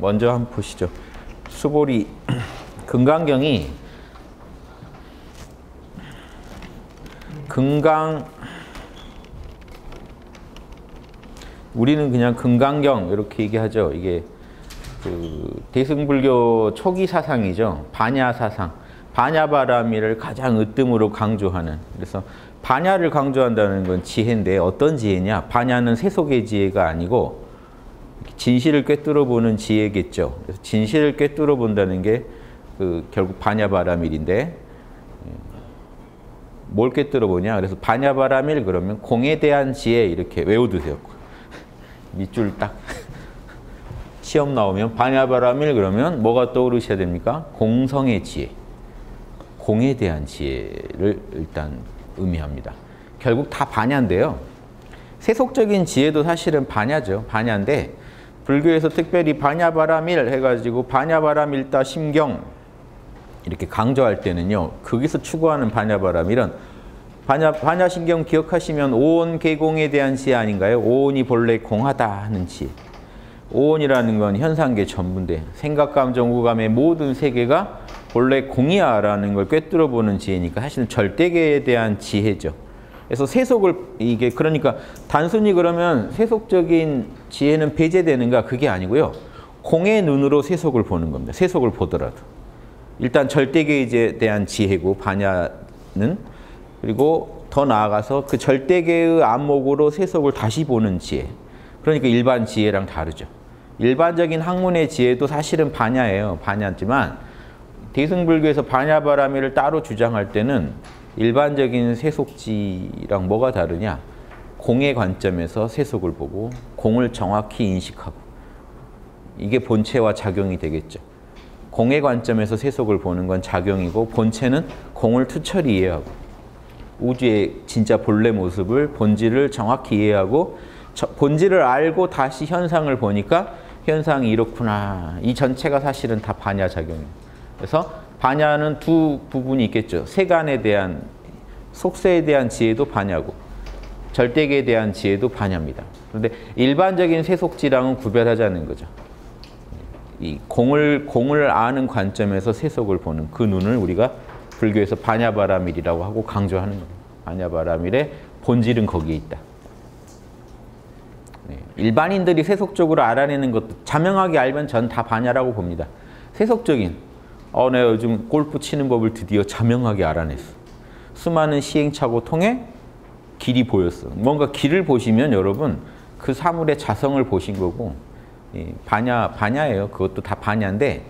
먼저 한번 보시죠. 수보리 금강경이 우리는 그냥 금강경 이렇게 얘기하죠. 이게 그 대승불교 초기 사상이죠. 반야 사상, 반야바라미를 가장 으뜸으로 강조하는. 그래서 반야를 강조한다는 건 지혜인데 어떤 지혜냐? 반야는 세속의 지혜가 아니고 진실을 꿰뚫어 보는 지혜겠죠. 그래서 진실을 꿰뚫어 본다는 게 결국 반야바라밀인데 뭘 꿰뚫어 보냐? 그래서 반야바라밀 그러면 공에 대한 지혜 이렇게 외워두세요. 밑줄 딱 시험 나오면 반야바라밀 그러면 뭐가 떠오르셔야 됩니까? 공성의 지혜, 공에 대한 지혜를 일단 의미합니다. 결국 다 반야인데요. 세속적인 지혜도 사실은 반야죠. 반야인데 불교에서 특별히 반야바라밀 해가지고 반야바라밀다 심경 이렇게 강조할 때는요. 거기서 추구하는 반야바라밀은 반야심경 기억하시면 오온계공에 대한 지혜 아닌가요? 오온이 본래 공하다 하는 지혜. 오온이라는 건 현상계 전부인데 생각, 감정, 오감의 모든 세계가 본래 공이야라는 걸 꿰뚫어 보는 지혜니까 사실은 절대계에 대한 지혜죠. 그래서 세속을 이게 그러니까 단순히 그러면 세속적인 지혜는 배제되는가 그게 아니고요. 공의 눈으로 세속을 보는 겁니다. 세속을 보더라도. 일단 절대계에 대한 지혜고 반야는 그리고 더 나아가서 그 절대계의 안목으로 세속을 다시 보는 지혜. 그러니까 일반 지혜랑 다르죠. 일반적인 학문의 지혜도 사실은 반야예요. 반야지만 대승불교에서 반야바라밀을 따로 주장할 때는 일반적인 세속지랑 뭐가 다르냐? 공의 관점에서 세속을 보고 공을 정확히 인식하고 이게 본체와 작용이 되겠죠. 공의 관점에서 세속을 보는 건 작용이고 본체는 공을 투철히 이해하고 우주의 진짜 본래 모습을 본질을 정확히 이해하고 본질을 알고 다시 현상을 보니까 현상이 이렇구나. 이 전체가 사실은 다 반야 작용이에요. 그래서 반야는 두 부분이 있겠죠. 세간에 대한 속세에 대한 지혜도 반야고 절대계에 대한 지혜도 반야입니다. 그런데 일반적인 세속지랑은 구별하자는 거죠. 이 공을 아는 관점에서 세속을 보는 그 눈을 우리가 불교에서 반야바라밀이라고 하고 강조하는 겁니다. 반야바라밀의 본질은 거기에 있다. 네. 일반인들이 세속적으로 알아내는 것도 자명하게 알면 전 다 반야라고 봅니다. 세속적인 내가 요즘 골프 치는 법을 드디어 자명하게 알아냈어. 수많은 시행착오 통해 길이 보였어. 뭔가 길을 보시면 여러분 그 사물의 자성을 보신 거고 반야예요. 그것도 다 반야인데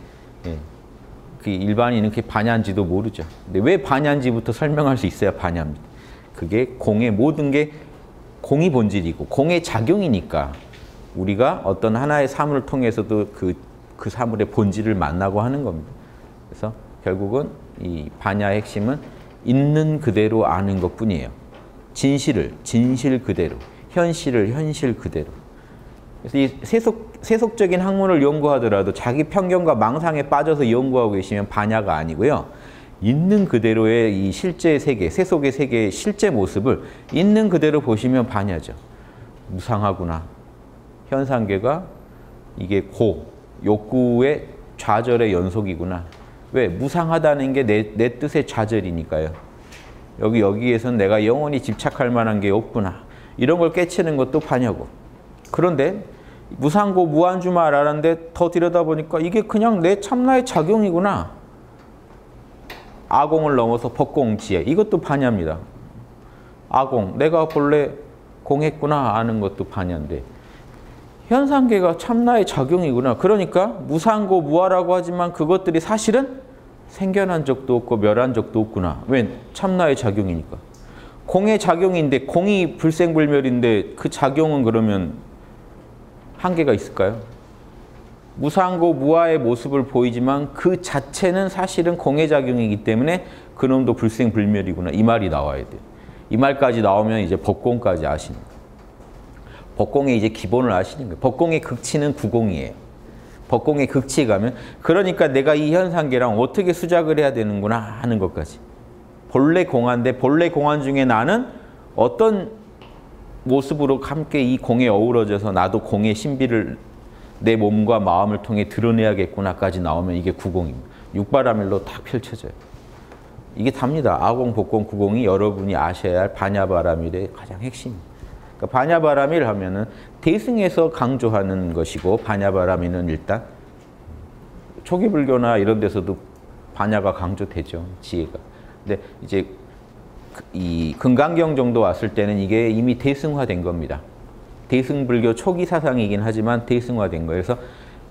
그 일반인은 그게 반야인지도 모르죠. 근데 왜 반야인지부터 설명할 수 있어야 반야입니다. 그게 공의 모든 게 공이 본질이고 공의 작용이니까 우리가 어떤 하나의 사물을 통해서도 그 사물의 본질을 만나고 하는 겁니다. 그래서 결국은 이 반야의 핵심은 있는 그대로 아는 것뿐이에요. 진실을 진실 그대로, 현실을 현실 그대로. 그래서 이 세속적인 학문을 연구하더라도 자기 편견과 망상에 빠져서 연구하고 계시면 반야가 아니고요. 있는 그대로의 이 실제 세계, 세속의 세계의 실제 모습을 있는 그대로 보시면 반야죠. 무상하구나. 현상계가 이게 욕구의 좌절의 연속이구나. 왜? 무상하다는 게 내 뜻의 좌절이니까요. 여기에서는 내가 영원히 집착할 만한 게 없구나. 이런 걸 깨치는 것도 반야고. 그런데 무상고 무한주말 알았는데 더 들여다보니까 이게 그냥 내 참나의 작용이구나. 아공을 넘어서 법공지혜. 이것도 반야입니다. 아공, 내가 본래 공했구나 아는 것도 반야인데 현상계가 참나의 작용이구나. 그러니까 무상고 무아라고 하지만 그것들이 사실은 생겨난 적도 없고 멸한 적도 없구나. 왜? 참나의 작용이니까. 공의 작용인데 공이 불생불멸인데 그 작용은 그러면 한계가 있을까요? 무상고 무아의 모습을 보이지만 그 자체는 사실은 공의 작용이기 때문에 그놈도 불생불멸이구나. 이 말이 나와야 돼요. 이 말까지 나오면 이제 법공까지 아시는 거예요. 법공의 이제 기본을 아시는 거예요. 법공의 극치는 구공이에요. 법공의 극치에 가면 그러니까 내가 이 현상계랑 어떻게 수작을 해야 되는구나 하는 것까지. 본래 공한데 본래 공한 중에 나는 어떤 모습으로 함께 이 공에 어우러져서 나도 공의 신비를 내 몸과 마음을 통해 드러내야겠구나까지 나오면 이게 구공입니다. 육바라밀로 딱 펼쳐져요. 이게 답니다. 아공, 복공, 구공이 여러분이 아셔야 할 반야바라밀의 가장 핵심입니다. 그러니까 반야바라밀 하면은 대승에서 강조하는 것이고, 반야바라밀은 일단 초기 불교나 이런 데서도 반야가 강조되죠. 지혜가. 근데 이제 이 금강경 정도 왔을 때는 이게 이미 대승화된 겁니다. 대승불교 초기 사상이긴 하지만 대승화된 거예요. 그래서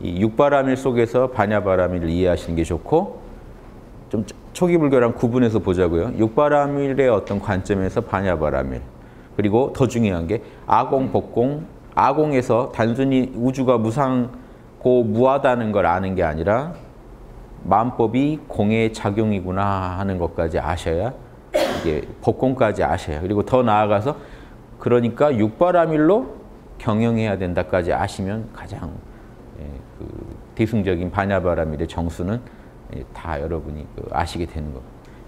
이 육바라밀 속에서 반야바라밀을 이해하시는 게 좋고, 좀 초기 불교랑 구분해서 보자고요. 육바라밀의 어떤 관점에서 반야바라밀, 그리고 더 중요한 게 아공, 복공, 아공에서 단순히 우주가 무상고 무하다는 걸 아는 게 아니라 마음법이 공의 작용이구나 하는 것까지 아셔야, 이게 복공까지 아셔야, 그리고 더 나아가서 그러니까 육바라밀로 경영해야 된다까지 아시면 가장 그 대승적인 반야바라밀의 정수는 다 여러분이 아시게 되는 거.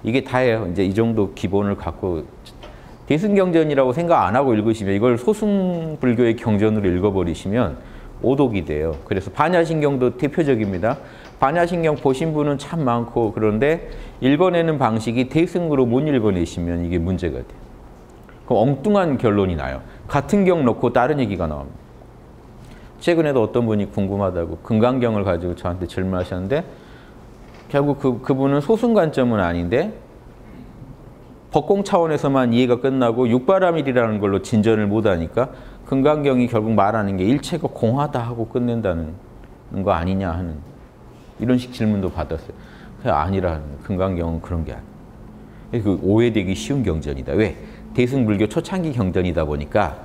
이게 다예요. 이제 이 정도 기본을 갖고 대승경전이라고 생각 안 하고 읽으시면, 이걸 소승불교의 경전으로 읽어버리시면 오독이 돼요. 그래서 반야신경도 대표적입니다. 반야신경 보신 분은 참 많고, 그런데 읽어내는 방식이 대승으로 못 읽어내시면 이게 문제가 돼요. 그럼 엉뚱한 결론이 나요. 같은 경 넣고 다른 얘기가 나옵니다. 최근에도 어떤 분이 궁금하다고 금강경을 가지고 저한테 질문하셨는데, 결국 그분은 소승 관점은 아닌데 법공 차원에서만 이해가 끝나고 육바라밀이라는 걸로 진전을 못하니까 금강경이 결국 말하는 게 일체가 공하다 하고 끝낸다는 거 아니냐 하는 이런 식 질문도 받았어요. 아니라 금강경은 그런 게 아니에요. 그 오해되기 쉬운 경전이다. 왜? 대승불교 초창기 경전이다 보니까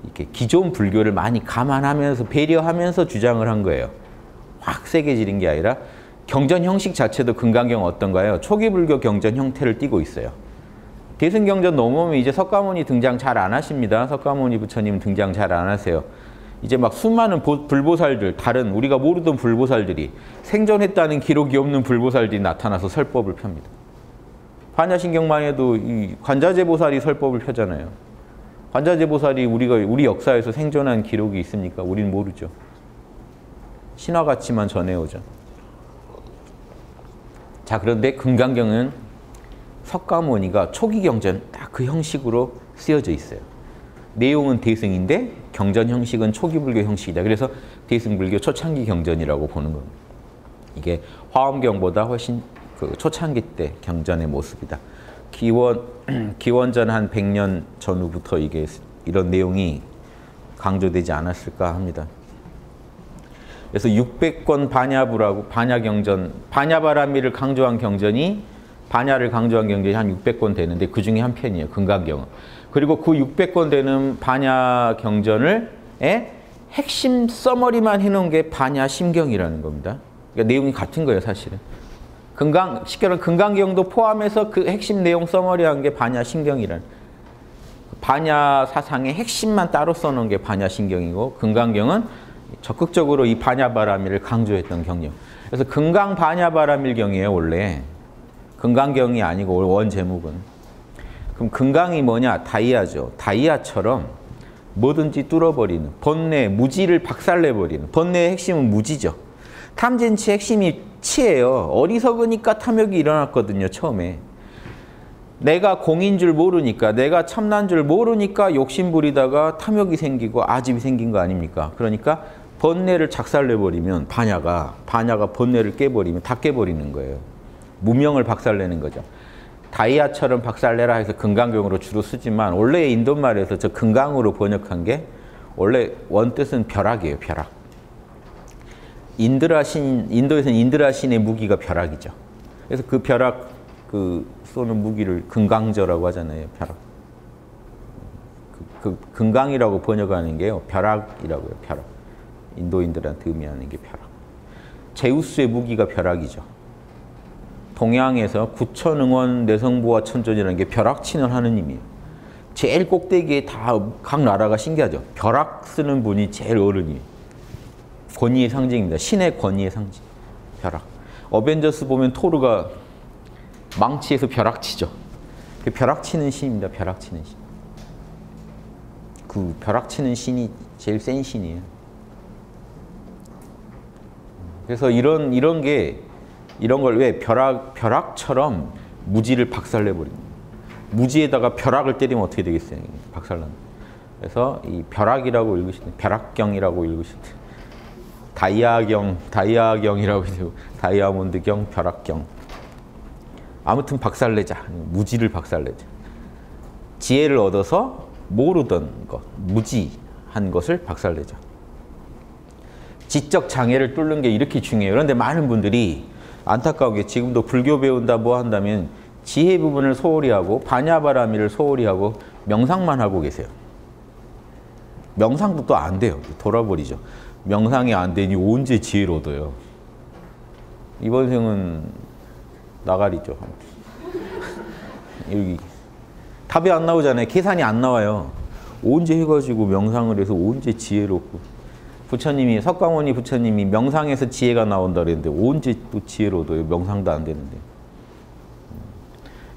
이렇게 기존 불교를 많이 감안하면서 배려하면서 주장을 한 거예요. 확 세게 지른 게 아니라 경전 형식 자체도 금강경 어떤가요? 초기 불교 경전 형태를 띠고 있어요. 대승경전 넘어오면 이제 석가모니 등장 잘 안 하십니다. 석가모니 부처님 등장 잘 안 하세요. 이제 막 수많은 불보살들, 다른 우리가 모르던 불보살들이, 생전했다는 기록이 없는 불보살들이 나타나서 설법을 펴니다. 반야신경만 해도 이 관자재보살이 설법을 펴잖아요. 관자재보살이 우리 역사에서 생존한 기록이 있습니까? 우리는 모르죠. 신화같이만 전해오죠. 자, 그런데 금강경은 석가모니가 초기 경전 딱 그 형식으로 쓰여져 있어요. 내용은 대승인데 경전 형식은 초기 불교 형식이다. 그래서 대승불교 초창기 경전이라고 보는 겁니다. 이게 화엄경보다 훨씬 그 초창기 때 경전의 모습이다. 기원전 한 100년 전후부터 이게 이런 내용이 강조되지 않았을까 합니다. 그래서 600권 반야부라고, 반야경전, 반야바라밀을 강조한 경전이, 반야를 강조한 경전이 한 600권 되는데 그 중에 한 편이에요. 금강경은. 그리고 그 600권 되는 반야경전을 핵심 서머리만 해놓은 게 반야심경이라는 겁니다. 그러니까 내용이 같은 거예요, 사실은. 쉽게 말하면 금강경도 포함해서 그 핵심 내용 서머리한 게 반야심경이라는. 반야 사상의 핵심만 따로 써놓은 게 반야심경이고, 금강경은 적극적으로 이 반야바라밀을 강조했던 경력. 그래서 금강 반야바라밀경이에요, 원래. 금강경이 아니고 원 제목은. 그럼 금강이 뭐냐? 다이아죠. 다이아처럼 뭐든지 뚫어버리는, 번뇌, 무지를 박살내버리는. 번뇌의 핵심은 무지죠. 탐진치 핵심이 치예요. 어리석으니까 탐욕이 일어났거든요, 처음에. 내가 공인 줄 모르니까, 내가 참난 줄 모르니까 욕심 부리다가 탐욕이 생기고 아집이 생긴 거 아닙니까? 그러니까 번뇌를 작살내버리면 반야가 번뇌를 깨버리면 다 깨버리는 거예요. 무명을 박살내는 거죠. 다이아처럼 박살내라 해서 금강경으로 주로 쓰지만, 원래 인도말에서 저 금강으로 번역한 게 원래 원뜻은 벼락이에요, 벼락. 인도에서는 인드라신의 무기가 벼락이죠. 그래서 그 벼락, 쏘는 무기를 금강저라고 하잖아요, 벼락. 금강이라고 번역하는 게요, 벼락이라고요, 벼락. 인도인들한테 의미하는 게 벼락. 제우스의 무기가 벼락이죠. 동양에서 구천응원 내성보화 천존이라는 게 벼락치는 하느님이에요. 제일 꼭대기에 다 각 나라가 신기하죠. 벼락 쓰는 분이 제일 어른이에요. 권위의 상징입니다. 신의 권위의 상징. 벼락. 어벤져스 보면 토르가 망치에서 벼락치죠. 벼락치는 신입니다. 벼락치는 신. 그 벼락치는 신이 제일 센 신이에요. 그래서 이런 걸 왜 벼락처럼 무지를 박살내버립니다. 무지에다가 벼락을 때리면 어떻게 되겠어요? 박살납니다. 그래서 이 벼락이라고 읽으시든 벼락경이라고 읽으시든 다이아경이라고 해도 다이아몬드경, 벼락경. 아무튼 박살내자. 무지를 박살내자. 지혜를 얻어서 모르던 것, 무지한 것을 박살내자. 지적 장애를 뚫는 게 이렇게 중요해요. 그런데 많은 분들이 안타까운 게 지금도 불교 배운다 뭐 한다면 지혜 부분을 소홀히 하고 바냐바라미를 소홀히 하고 명상만 하고 계세요. 명상도 또 안 돼요. 돌아버리죠. 명상이 안 되니 언제 지혜를 얻어요. 이번 생은 나가리죠. 여기 답이 안 나오잖아요. 계산이 안 나와요. 언제 해가지고 명상을 해서 언제 지혜를 얻고. 부처님이 석가모니 부처님이 명상에서 지혜가 나온다 그랬는데 언제 또 지혜를 얻어요. 명상도 안 되는데.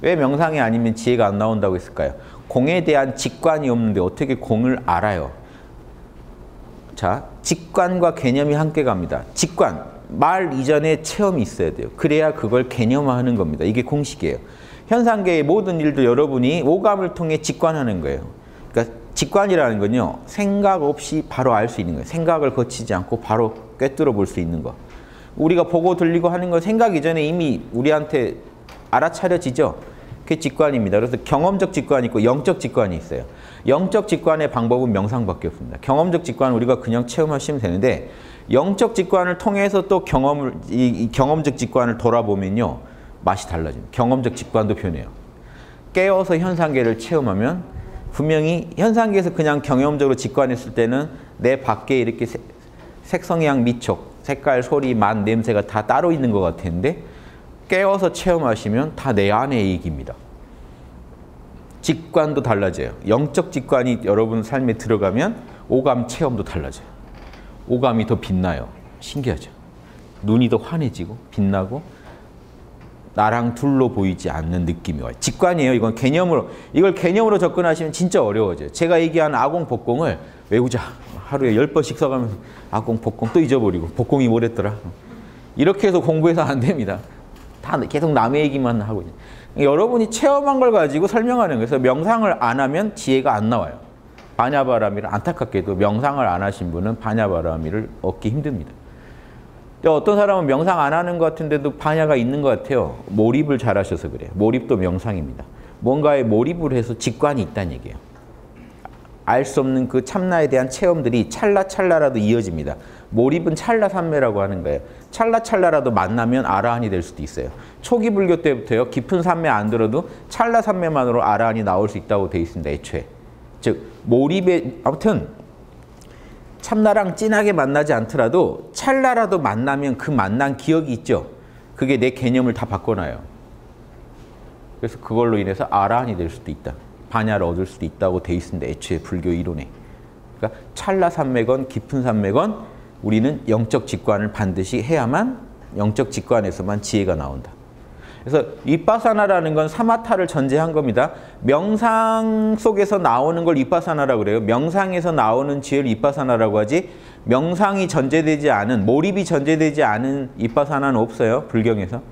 왜 명상이 아니면 지혜가 안 나온다고 했을까요? 공에 대한 직관이 없는데 어떻게 공을 알아요? 자, 직관과 개념이 함께 갑니다. 직관, 말 이전에 체험이 있어야 돼요. 그래야 그걸 개념화하는 겁니다. 이게 공식이에요. 현상계의 모든 일도 여러분이 오감을 통해 직관하는 거예요. 그러니까 직관이라는 건요, 생각 없이 바로 알 수 있는 거예요. 생각을 거치지 않고 바로 꿰뚫어 볼 수 있는 거. 우리가 보고 들리고 하는 건 생각 이전에 이미 우리한테 알아차려지죠. 그게 직관입니다. 그래서 경험적 직관이 있고 영적 직관이 있어요. 영적 직관의 방법은 명상밖에 없습니다. 경험적 직관은 우리가 그냥 체험하시면 되는데 영적 직관을 통해서 또 경험적 직관을 돌아보면요. 맛이 달라집니다. 경험적 직관도 변해요. 깨어서 현상계를 체험하면 분명히 현상계에서 그냥 경험적으로 직관했을 때는 내 밖에 이렇게 색성향 미촉, 색깔, 소리, 맛, 냄새가 다 따로 있는 것 같은데 깨어서 체험하시면 다 내 안의 얘기입니다. 직관도 달라져요. 영적 직관이 여러분 삶에 들어가면 오감 체험도 달라져요. 오감이 더 빛나요. 신기하죠. 눈이 더 환해지고 빛나고 나랑 둘로 보이지 않는 느낌이 와요. 직관이에요. 이건 개념으로. 이걸 개념으로 접근하시면 진짜 어려워져요. 제가 얘기하는 아공, 복공을 외우자. 하루에 10번씩 써가면서 아공, 복공 또 잊어버리고 복공이 뭐랬더라. 이렇게 해서 공부해서 안 됩니다. 다 계속 남의 얘기만 하고 있어요. 여러분이 체험한 걸 가지고 설명하는 거예요. 그래서 명상을 안 하면 지혜가 안 나와요. 바냐바라미를 안타깝게도 명상을 안 하신 분은 바냐바라미를 얻기 힘듭니다. 어떤 사람은 명상 안 하는 것 같은데도 바냐가 있는 것 같아요. 몰입을 잘 하셔서 그래요. 몰입도 명상입니다. 뭔가에 몰입을 해서 직관이 있다는 얘기예요. 알 수 없는 그 참나에 대한 체험들이 찰나찰나라도 이어집니다. 몰입은 찰나산매라고 하는 거예요. 찰나찰나라도 만나면 아라한이 될 수도 있어요. 초기 불교 때부터요. 깊은 산매 안 들어도 찰나산매만으로 아라한이 나올 수 있다고 돼 있습니다. 애초에. 즉 몰입에 아무튼 참나랑 진하게 만나지 않더라도 찰나라도 만나면 그 만난 기억이 있죠. 그게 내 개념을 다 바꿔놔요. 그래서 그걸로 인해서 아라한이 될 수도 있다. 바냐를 얻을 수도 있다고 돼 있습니다. 애초에 불교 이론에. 그러니까 찰나 산매건 깊은 산매건 우리는 영적 직관을 반드시 해야만 영적 직관에서만 지혜가 나온다. 그래서 위파사나라는 건 사마타를 전제한 겁니다. 명상 속에서 나오는 걸 위파사나라고 그래요. 명상에서 나오는 지혜를 위파사나라고 하지 명상이 전제되지 않은, 몰입이 전제되지 않은 위파사나는 없어요. 불경에서.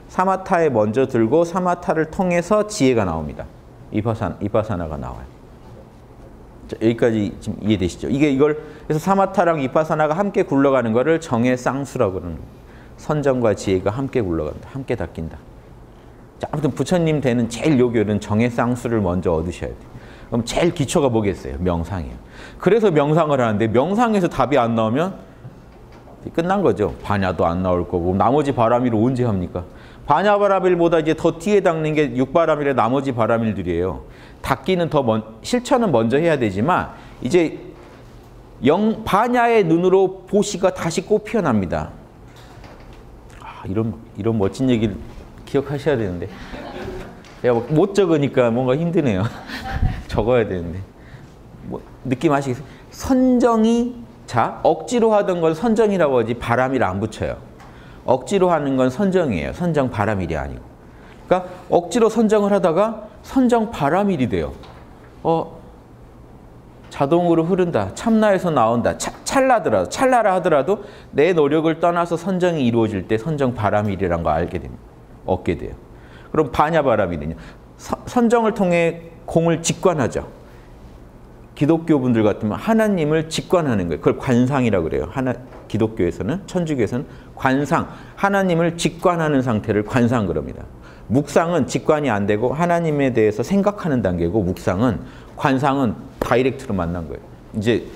사마타에 먼저 들고 사마타를 통해서 지혜가 나옵니다. 위파사나가 나와요. 자, 여기까지 지금 이해되시죠? 이걸 그래서 사마타랑 위파사나가 함께 굴러가는 거를 정해쌍수라고 그러는 거예요. 선정과 지혜가 함께 굴러간다. 함께 닦인다. 자, 아무튼 부처님 되는 제일 요결은 정해쌍수를 먼저 얻으셔야 돼요. 그럼 제일 기초가 뭐겠어요? 명상이에요. 그래서 명상을 하는데 명상에서 답이 안 나오면 끝난 거죠. 바냐도 안 나올 거고 나머지 바라밀을 언제 합니까? 바냐바라밀보다 이제 더 뒤에 닦는 게 육바라밀의 나머지 바라밀들이에요. 닦기는 실천은 먼저 해야 되지만 이제 바냐의 눈으로 보시가 다시 꽃 피어납니다. 이런 멋진 얘기를 기억하셔야 되는데 제가 못 적으니까 뭔가 힘드네요. 적어야 되는데 느낌 아시겠어요? 선정이 자 억지로 하던 걸 선정이라고 하지 바람이라 안 붙여요. 억지로 하는 건 선정이에요. 선정 바람일이 아니고. 그러니까 억지로 선정을 하다가 선정 바람일이 돼요. 자동으로 흐른다. 참나에서 나온다. 찰나라 하더라도 내 노력을 떠나서 선정이 이루어질 때 선정 바람일이라는 거 알게 됩니다. 얻게 돼요. 그럼 반야바람일은요. 선정을 통해 공을 직관하죠. 기독교 분들 같으면 하나님을 직관하는 거예요. 그걸 관상이라고 그래요. 기독교에서는, 천주교에서는 관상, 하나님을 직관하는 상태를 관상 그럽니다. 묵상은 직관이 안 되고 하나님에 대해서 생각하는 단계고, 묵상은, 관상은 다이렉트로 만난 거예요. 이제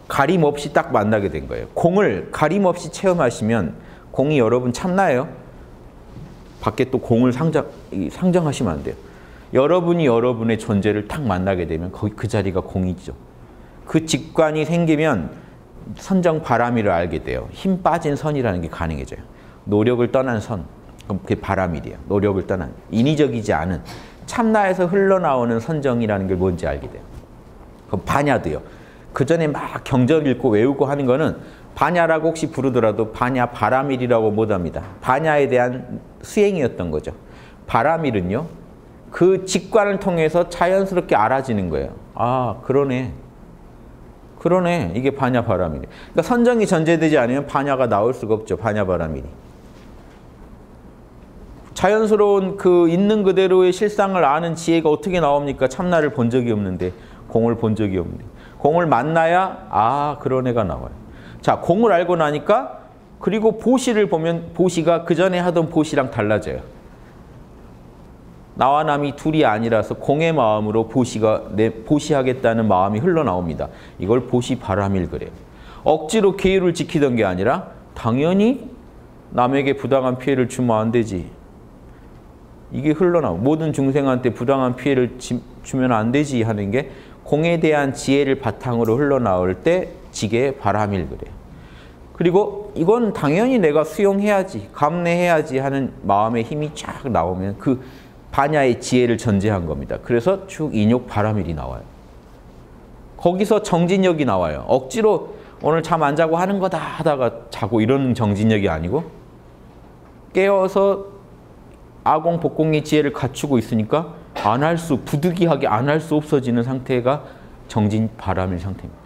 가림 없이 딱 만나게 된 거예요. 공을 가림 없이 체험하시면 공이 여러분 참나예요. 밖에 또 공을 상정하시면 안 돼요. 여러분이 여러분의 존재를 딱 만나게 되면 거기 그 자리가 공이죠. 그 직관이 생기면 선정 바람일을 알게 돼요. 힘 빠진 선이라는 게 가능해져요. 노력을 떠난 선, 그럼 그게 바람일이에요. 노력을 떠난, 인위적이지 않은 참나에서 흘러나오는 선정이라는 게 뭔지 알게 돼요. 그럼 반야도요. 그 전에 막 경전 읽고 외우고 하는 거는 반야라고 혹시 부르더라도 반야 바람일이라고 못합니다. 반야에 대한 수행이었던 거죠. 바람일은요, 그 직관을 통해서 자연스럽게 알아지는 거예요. 아, 그러네. 그러네. 이게 반야 바람일이. 그러니까 선정이 전제되지 않으면 반야가 나올 수가 없죠. 반야 바람일이. 자연스러운 그 있는 그대로의 실상을 아는 지혜가 어떻게 나옵니까? 참나를 본 적이 없는데, 공을 본 적이 없는데. 공을 만나야 아, 그런 애가 나와요. 자, 공을 알고 나니까 그리고 보시를 보면 보시가 그 전에 하던 보시랑 달라져요. 나와 남이 둘이 아니라서 공의 마음으로 보시하겠다는 마음이 흘러나옵니다. 이걸 보시 바람일 그래요. 억지로 계율을 지키던 게 아니라 당연히 남에게 부당한 피해를 주면 안 되지. 이게 흘러나오고, 모든 중생한테 부당한 피해를 주면 안 되지 하는 게 공에 대한 지혜를 바탕으로 흘러나올 때 지게 바람일 그래요. 그리고 이건 당연히 내가 수용해야지, 감내해야지 하는 마음의 힘이 쫙 나오면 그 반야의 지혜를 전제한 겁니다. 그래서 쭉 인욕 바람일이 나와요. 거기서 정진력이 나와요. 억지로 오늘 잠 안 자고 하는 거다 하다가 자고 이런 정진력이 아니고, 깨어서 아공, 복공의 지혜를 갖추고 있으니까 부득이하게 안 할 수 없어지는 상태가 정진 바람일 상태입니다.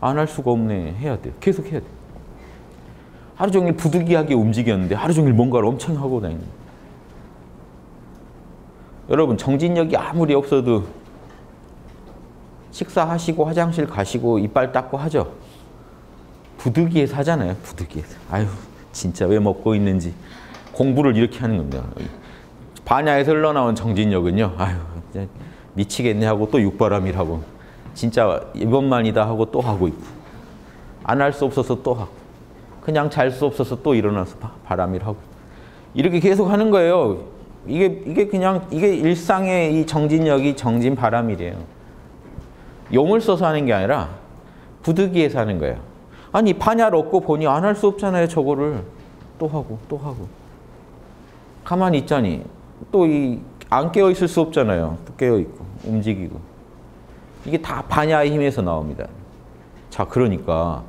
안 할 수가 없네. 해야 돼요. 계속 해야 돼요. 하루 종일 부득이하게 움직였는데 하루 종일 뭔가를 엄청 하고 다니는 거예요. 여러분, 정진력이 아무리 없어도 식사하시고 화장실 가시고 이빨 닦고 하죠. 부득이해서 하잖아요. 부득이해서. 아유, 진짜 왜 먹고 있는지. 공부를 이렇게 하는 겁니다. 반야에서 흘러나온 정진력은요, 아유, 미치겠네 하고 또 육바람일 하고, 진짜 이번만이다 하고 또 하고 있고, 안 할 수 없어서 또 하고, 그냥 잘 수 없어서 또 일어나서 바람일 하고, 이렇게 계속 하는 거예요. 이게 일상의 이 정진력이 정진 바람일이에요. 용을 써서 하는 게 아니라 부득이해서 하는 거예요. 아니, 반야를 얻고 보니 안 할 수 없잖아요. 저거를 또 하고 또 하고. 가만히 있자니 또 안 깨어 있을 수 없잖아요. 또 깨어 있고 움직이고. 이게 다 반야의 힘에서 나옵니다. 자, 그러니까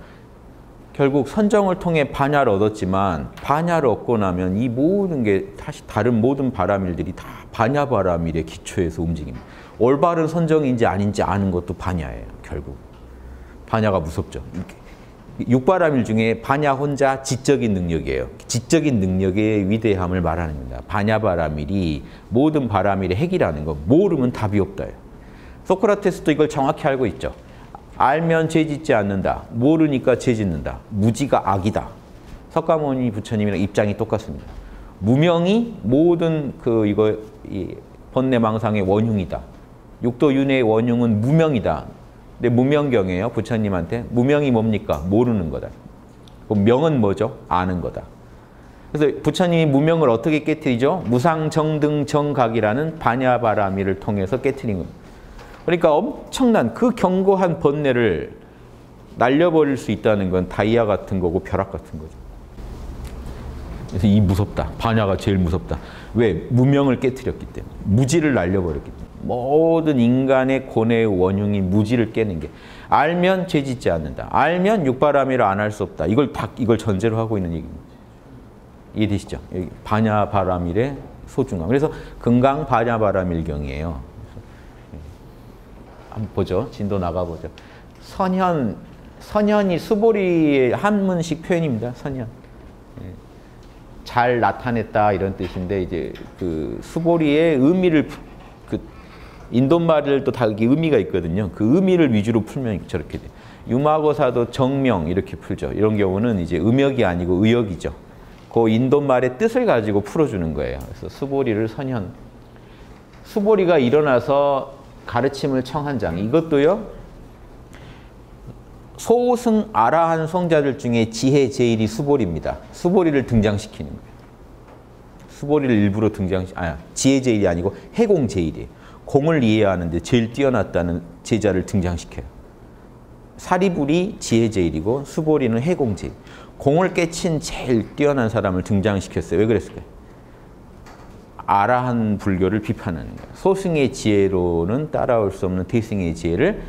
결국 선정을 통해 반야를 얻었지만, 반야를 얻고 나면 이 모든 게 다시 다른 모든 바람일들이 다 반야 바람일의 기초에서 움직입니다. 올바른 선정인지 아닌지 아는 것도 반야예요. 결국 반야가 무섭죠. 육바람일 중에 반야 혼자 지적인 능력이에요. 지적인 능력의 위대함을 말하는 겁니다. 반야 바람일이 모든 바람일의 핵이라는 거. 모르면 답이 없다. 소크라테스도 이걸 정확히 알고 있죠. 알면 죄 짓지 않는다. 모르니까 죄 짓는다. 무지가 악이다. 석가모니 부처님이랑 입장이 똑같습니다. 무명이 모든 이 번뇌망상의 원흉이다. 육도윤회의 원흉은 무명이다. 근데 무명경이에요. 부처님한테. 무명이 뭡니까? 모르는 거다. 그럼 명은 뭐죠? 아는 거다. 그래서 부처님이 무명을 어떻게 깨트리죠? 무상정등정각이라는 반야바라미를 통해서 깨트린 겁니다. 그러니까 엄청난 그 견고한 번뇌를 날려버릴 수 있다는 건 다이아 같은 거고 벼락 같은 거죠. 그래서 이 무섭다. 반야가 제일 무섭다. 왜? 무명을 깨트렸기 때문에. 무지를 날려버렸기 때문에. 모든 인간의 고뇌의 원흉이 무지를 깨는 게. 알면 죄 짓지 않는다. 알면 육바라밀을 안 할 수 없다. 이걸 전제로 하고 있는 얘기입니다. 이해되시죠? 여기 반야바라밀의 소중함. 그래서 금강 반야바라밀경이에요. 한번 보죠. 진도 나가보죠. 선현이 수보리의 한문식 표현입니다. 선현. 잘 나타냈다 이런 뜻인데 이제 그 수보리의 의미를 그 인도말들도 다 이게 의미가 있거든요. 그 의미를 위주로 풀면 저렇게 돼. 유마고사도 정명 이렇게 풀죠. 이런 경우는 이제 음역이 아니고 의역이죠. 그 인도말의 뜻을 가지고 풀어주는 거예요. 그래서 수보리를 선현. 수보리가 일어나서 가르침을 청한 장. 이것도요. 소승 아라한 성자들 중에 지혜 제일이 수보리입니다. 수보리를 등장시키는 거예요. 수보리를 일부러 지혜 제일이 아니고 해공 제일이에요. 공을 이해하는데 제일 뛰어났다는 제자를 등장시켜요. 사리불이 지혜 제일이고 수보리는 해공 제일. 공을 깨친 제일 뛰어난 사람을 등장시켰어요. 왜 그랬을까요? 아라한 불교를 비판하는 거예요. 소승의 지혜로는 따라올 수 없는 대승의 지혜를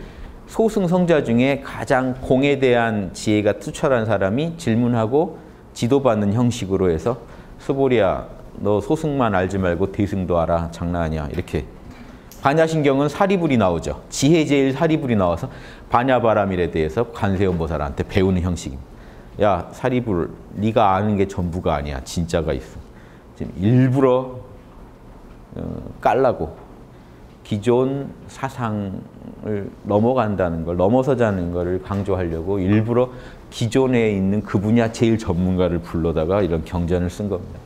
소승 성자 중에 가장 공에 대한 지혜가 투철한 사람이 질문하고 지도받는 형식으로 해서 수보리야, 너 소승만 알지 말고 대승도 알아. 장난 아니야. 이렇게. 반야신경은 사리불이 나오죠. 지혜 제일 사리불이 나와서 반야바라밀에 대해서 관세음보살한테 배우는 형식입니다. 야, 사리불, 네가 아는 게 전부가 아니야. 진짜가 있어. 지금 일부러 깔라고 기존 사상을 넘어간다는 걸, 넘어서자는 것을 강조하려고 일부러 기존에 있는 그 분야 제일 전문가를 불러다가 이런 경전을 쓴 겁니다.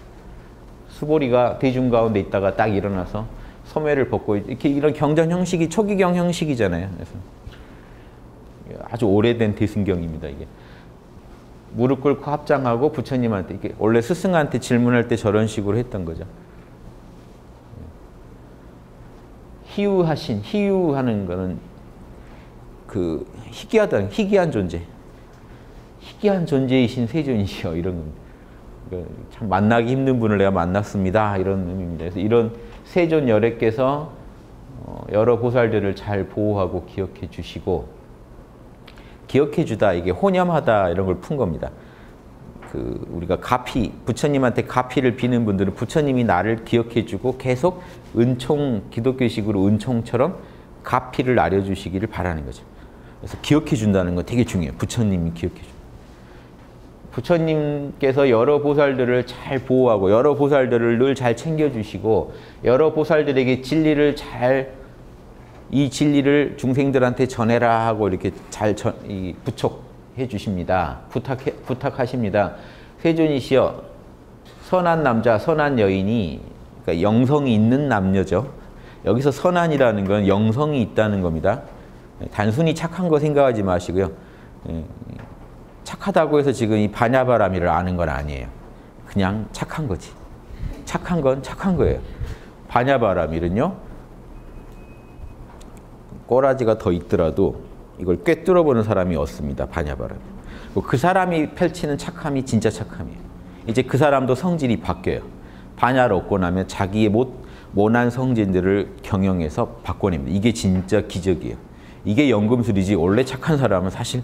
수보리가 대중 가운데 있다가 딱 일어나서 소매를 벗고 이렇게 이런 경전 형식이 초기경 형식이잖아요. 그래서 아주 오래된 대승경입니다. 이게 무릎 꿇고 합장하고 부처님한테 이렇게 원래 스승한테 질문할 때 저런 식으로 했던 거죠. 희유하는 거는 그 희귀한 존재, 희귀한 존재이신 세존이시여 이런 겁니다. 참 만나기 힘든 분을 내가 만났습니다 이런 의미입니다. 그래서 이런 세존 열애께서 여러 보살들을 잘 보호하고 기억해 주시고 기억해 주다 이게 혼념하다 이런 걸 푼 겁니다. 그 우리가 가피 부처님한테 가피를 비는 분들은 부처님이 나를 기억해 주고 계속 은총 기독교식으로 은총처럼 가피를 나려주시기를 바라는 거죠. 그래서 기억해 준다는 건 되게 중요해요. 부처님이 기억해 줘. 부처님께서 여러 보살들을 잘 보호하고 여러 보살들을 늘 잘 챙겨주시고 여러 보살들에게 이 진리를 중생들한테 전해라 하고 이렇게 잘 부촉해 주십니다. 부탁하십니다. 세존이시여 선한 남자, 선한 여인이 그러니까 영성이 있는 남녀죠. 여기서 선한이라는 건 영성이 있다는 겁니다. 단순히 착한 거 생각하지 마시고요. 착하다고 해서 지금 이 반야바라밀을 아는 건 아니에요. 그냥 착한 거지. 착한 건 착한 거예요. 반야바라밀은요. 꼬라지가 더 있더라도 이걸 꿰뚫어 보는 사람이 없습니다. 반야바라밀. 그 사람이 펼치는 착함이 진짜 착함이에요. 이제 그 사람도 성질이 바뀌어요. 반야를 얻고 나면 자기의 모난 성질들을 경영해서 바꿔냅니다. 이게 진짜 기적이에요. 이게 연금술이지 원래 착한 사람은 사실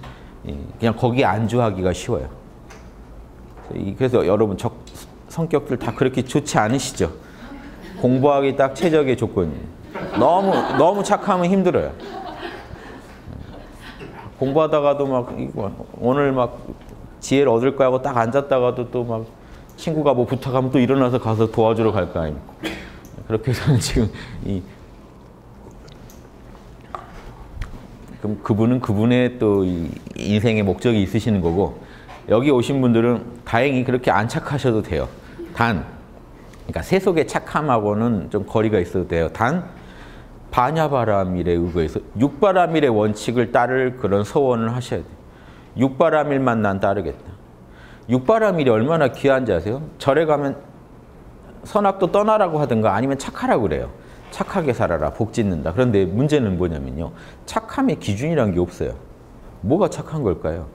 그냥 거기에 안주하기가 쉬워요. 그래서 여러분 성격들 다 그렇게 좋지 않으시죠? 공부하기 딱 최적의 조건이에요. 너무 착하면 힘들어요. 공부하다가도 막 오늘 막 지혜를 얻을 거야 하고 딱 앉았다가도 또 막 친구가 뭐 부탁하면 또 일어나서 가서 도와주러 갈 거 아닙니까? 그렇게 해서는 지금 그럼 그분은 그분의 또 인생의 목적이 있으시는 거고 여기 오신 분들은 다행히 그렇게 안 착하셔도 돼요. 그러니까 세속의 착함하고는 좀 거리가 있어도 돼요. 단 반야바라밀에 의거해서 육바라밀의 원칙을 따를 그런 서원을 하셔야 돼요. 육바라밀만 난 따르겠다. 육바라밀이 얼마나 귀한지 아세요? 절에 가면 선악도 떠나라고 하든가 아니면 착하라고 그래요. 착하게 살아라, 복 짓는다. 그런데 문제는 뭐냐면요. 착함의 기준이란 게 없어요. 뭐가 착한 걸까요?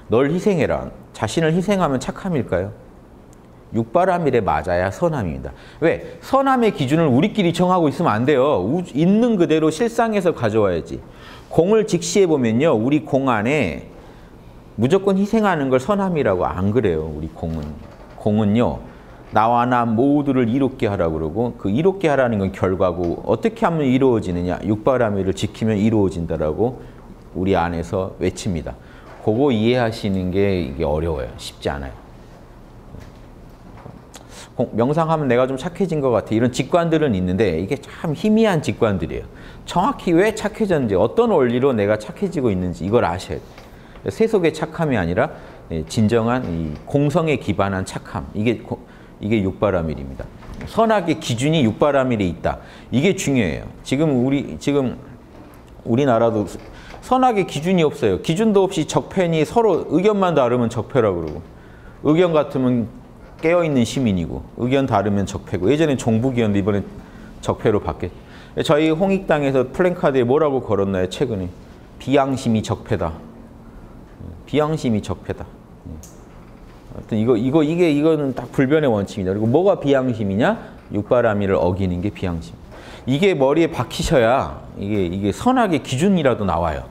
널 희생해라. 자신을 희생하면 착함일까요? 육바라밀에 맞아야 선함입니다. 왜? 선함의 기준을 우리끼리 정하고 있으면 안 돼요. 있는 그대로 실상에서 가져와야지. 공을 직시해 보면요. 우리 공 안에 무조건 희생하는 걸 선함이라고 안 그래요. 우리 공은요. 나와 나 모두를 이롭게 하라고 그러고 그 이롭게 하라는 건 결과고 어떻게 하면 이루어지느냐. 육바라밀을 지키면 이루어진다라고 우리 안에서 외칩니다. 그거 이해하시는 게 이게 어려워요. 쉽지 않아요. 명상하면 내가 좀 착해진 것 같아. 이런 직관들은 있는데 이게 참 희미한 직관들이에요. 정확히 왜 착해졌는지, 어떤 원리로 내가 착해지고 있는지 이걸 아셔야 돼요. 세속의 착함이 아니라 진정한 이 공성에 기반한 착함. 이게 육바라밀입니다. 선악의 기준이 육바라밀에 있다. 이게 중요해요. 지금 우리나라도 선악의 기준이 없어요. 기준도 없이 적폐니 서로 의견만 다르면 적폐라고 그러고, 의견 같으면 깨어있는 시민이고, 의견 다르면 적폐고. 예전엔 종북이었는데 이번엔 적폐로 바뀌었죠. 저희 홍익당에서 플랜카드에 뭐라고 걸었나요? 최근에 비양심이 적폐다. 비양심이 적폐다. 하여튼 이거는 딱 불변의 원칙입니다. 그리고 뭐가 비양심이냐? 육바라밀을 어기는 게 비양심. 이게 머리에 박히셔야 이게 선악의 기준이라도 나와요.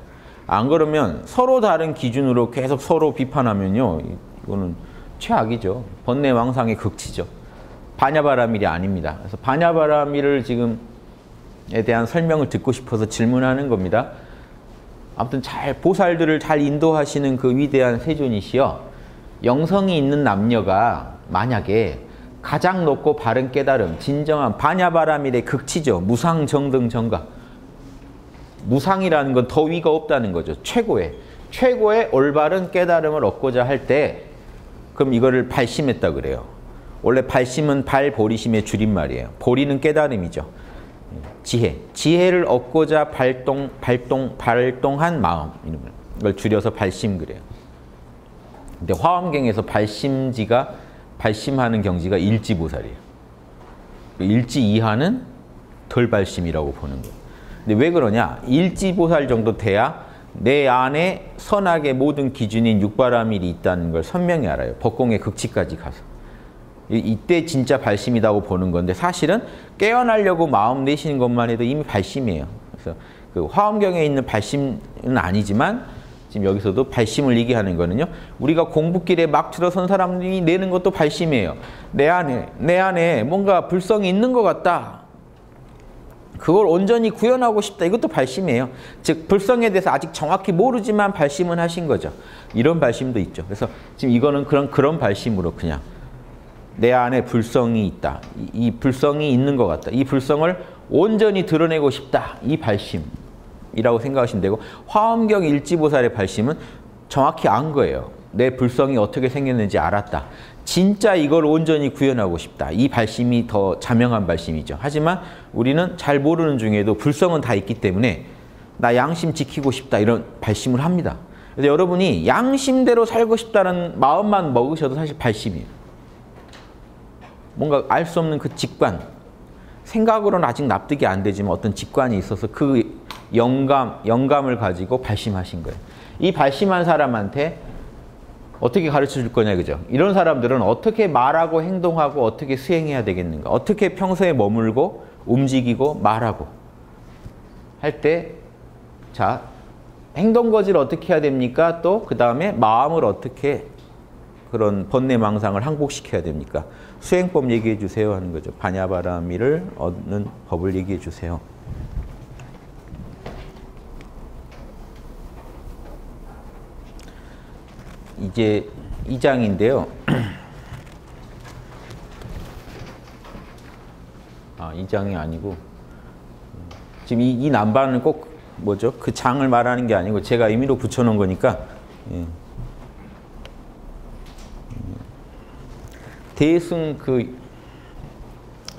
안 그러면 서로 다른 기준으로 계속 서로 비판하면요, 이거는 최악이죠. 번뇌망상의 극치죠. 반야바라밀이 아닙니다. 그래서 반야바라밀을 지금에 대한 설명을 듣고 싶어서 질문하는 겁니다. 아무튼 보살들을 잘 인도하시는 그 위대한 세존이시여, 영성이 있는 남녀가 만약에 가장 높고 바른 깨달음, 진정한 반야바라밀의 극치죠. 무상정등 정각. 무상이라는 건 더 위가 없다는 거죠. 최고의 올바른 깨달음을 얻고자 할 때, 그럼 이거를 발심했다 그래요. 원래 발심은 발보리심의 줄임말이에요. 보리는 깨달음이죠. 지혜를 얻고자 발동한 마음, 이걸 줄여서 발심 그래요. 근데 화엄경에서 발심하는 경지가 일지보살이에요. 일지 이하는 덜 발심이라고 보는 거예요. 근데 왜 그러냐? 일지보살 정도 돼야 내 안에 선악의 모든 기준인 육바라밀이 있다는 걸 선명히 알아요. 법공의 극치까지 가서. 이때 진짜 발심이라고 보는 건데, 사실은 깨어나려고 마음 내시는 것만 해도 이미 발심이에요. 그래서 그 화엄경에 있는 발심은 아니지만 지금 여기서도 발심을 얘기하는 거는요, 우리가 공부길에 막 들어선 사람들이 내는 것도 발심이에요. 내 안에 뭔가 불성이 있는 것 같다. 그걸 온전히 구현하고 싶다. 이것도 발심이에요. 즉 불성에 대해서 아직 정확히 모르지만 발심은 하신 거죠. 이런 발심도 있죠. 그래서 지금 이거는 그런 발심으로 그냥 내 안에 불성이 있다. 이 불성이 있는 것 같다. 이 불성을 온전히 드러내고 싶다. 이 발심이라고 생각하시면 되고, 화엄경 일지보살의 발심은 정확히 안 거예요. 내 불성이 어떻게 생겼는지 알았다. 진짜 이걸 온전히 구현하고 싶다. 이 발심이 더 자명한 발심이죠. 하지만 우리는 잘 모르는 중에도 불성은 다 있기 때문에 나 양심 지키고 싶다, 이런 발심을 합니다. 그래서 여러분이 양심대로 살고 싶다는 마음만 먹으셔도 사실 발심이에요. 뭔가 알 수 없는 그 직관, 생각으로는 아직 납득이 안 되지만 어떤 직관이 있어서 그 영감을 가지고 발심하신 거예요. 이 발심한 사람한테 어떻게 가르쳐 줄 거냐, 그죠? 이런 사람들은 어떻게 말하고 행동하고 어떻게 수행해야 되겠는가? 어떻게 평소에 머물고 움직이고 말하고 할 때, 자, 행동거지를 어떻게 해야 됩니까? 또 그 다음에 마음을 어떻게 그런 번뇌망상을 항복시켜야 됩니까? 수행법 얘기해 주세요 하는 거죠. 반야바라밀을 얻는 법을 얘기해 주세요. 이제 2장인데요. 2장이 아니고, 지금 이 남반은 꼭 뭐죠? 그 장을 말하는 게 아니고 제가 임의로 붙여놓은 거니까. 대승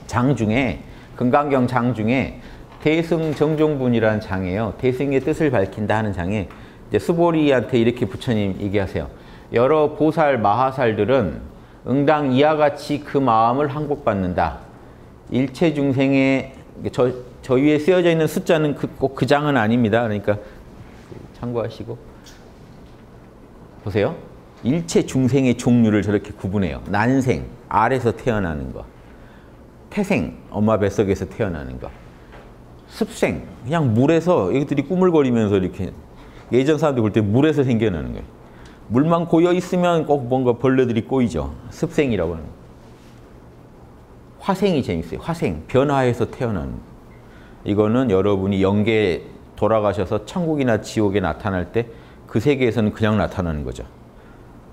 장 중에, 금강경 장 중에 대승 정종분이라는 장이에요. 대승의 뜻을 밝힌다 하는 장에 이제 수보리한테 이렇게 부처님 얘기하세요. 여러 보살, 마하살들은 응당 이와 같이 그 마음을 항복받는다. 일체 중생의, 저 위에 쓰여져 있는 숫자는 꼭 그 장은 아닙니다. 그러니까 참고하시고 보세요. 일체 중생의 종류를 저렇게 구분해요. 난생, 알에서 태어나는 거. 태생, 엄마 뱃속에서 태어나는 거. 습생, 그냥 물에서 애들이 꾸물거리면서 이렇게, 예전 사람들 볼 때 물에서 생겨나는 거예요. 물만 고여 있으면 꼭 뭔가 벌레들이 꼬이죠. 습생이라고 하는 거예요. 화생이 재밌어요. 화생, 변화해서 태어나는 거. 이거는 여러분이 영계 돌아가셔서 천국이나 지옥에 나타날 때 그 세계에서는 그냥 나타나는 거죠.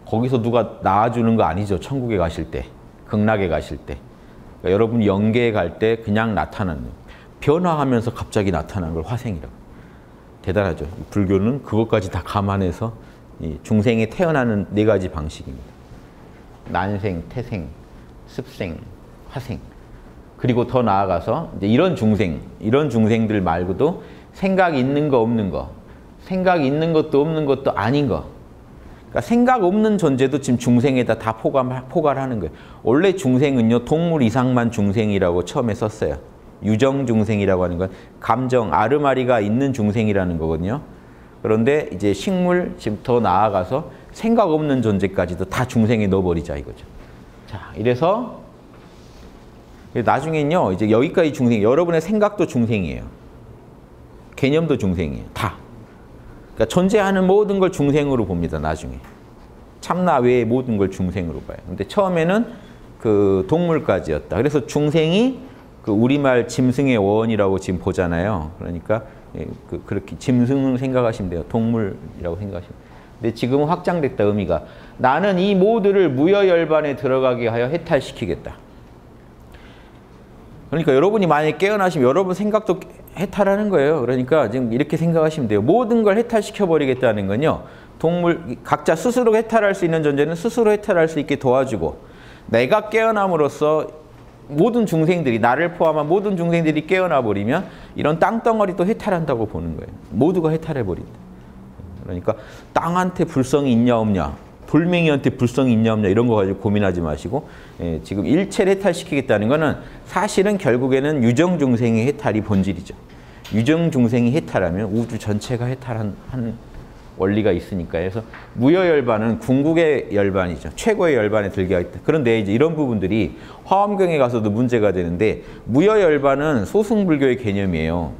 거기서 누가 낳아주는 거 아니죠. 천국에 가실 때, 극락에 가실 때. 그러니까 여러분이 영계에 갈 때 그냥 나타나는, 변화하면서 갑자기 나타나는 걸 화생이라고. 대단하죠. 불교는 그것까지 다 감안해서 이 중생이 태어나는 4가지 방식입니다. 난생, 태생, 습생, 화생. 그리고 더 나아가서 이제 이런 중생들 말고도 생각 있는 거 없는 거, 생각 있는 것도 없는 것도 아닌 거. 그러니까 생각 없는 존재도 지금 중생에다 다 포괄하는 거예요. 원래 중생은요, 동물 이상만 중생이라고 처음에 썼어요. 유정 중생이라고 하는 건 감정, 아르마리가 있는 중생이라는 거거든요. 그런데 이제 식물, 지금 더 나아가서 생각 없는 존재까지도 다 중생에 넣어버리자 이거죠. 자, 이래서 나중엔요, 이제 여기까지 중생, 여러분의 생각도 중생이에요. 개념도 중생이에요. 다. 그러니까 존재하는 모든 걸 중생으로 봅니다. 나중에. 참나 외의 모든 걸 중생으로 봐요. 근데 처음에는 그 동물까지였다. 그래서 중생이 그 우리말 짐승의 원이라고 지금 보잖아요. 그러니까 그렇게 짐승을 생각하시면 돼요. 동물이라고 생각하시면 돼요. 근데 지금은 확장됐다, 의미가. 나는 이 모두를 무여열반에 들어가게 하여 해탈시키겠다. 그러니까 여러분이 만약에 깨어나시면 여러분 생각도 해탈하는 거예요. 그러니까 지금 이렇게 생각하시면 돼요. 모든 걸 해탈시켜버리겠다는 건요, 동물, 각자 스스로 해탈할 수 있는 존재는 스스로 해탈할 수 있게 도와주고, 내가 깨어남으로써 모든 중생들이, 나를 포함한 모든 중생들이 깨어나 버리면 이런 땅덩어리도 해탈한다고 보는 거예요. 모두가 해탈해버린다. 그러니까 땅한테 불성이 있냐 없냐, 돌멩이한테 불성이 있냐 없냐 이런 거 가지고 고민하지 마시고, 지금 일체를 해탈시키겠다는 거는 사실은 결국에는 유정중생의 해탈이 본질이죠. 유정중생이 해탈하면 우주 전체가 해탈한 원리가 있으니까. 그래서 무여열반은 궁극의 열반이죠. 최고의 열반에 들게 하겠다. 그런데 이제 이런 부분들이 화엄경에 가서도 문제가 되는데, 무여열반은 소승불교의 개념이에요.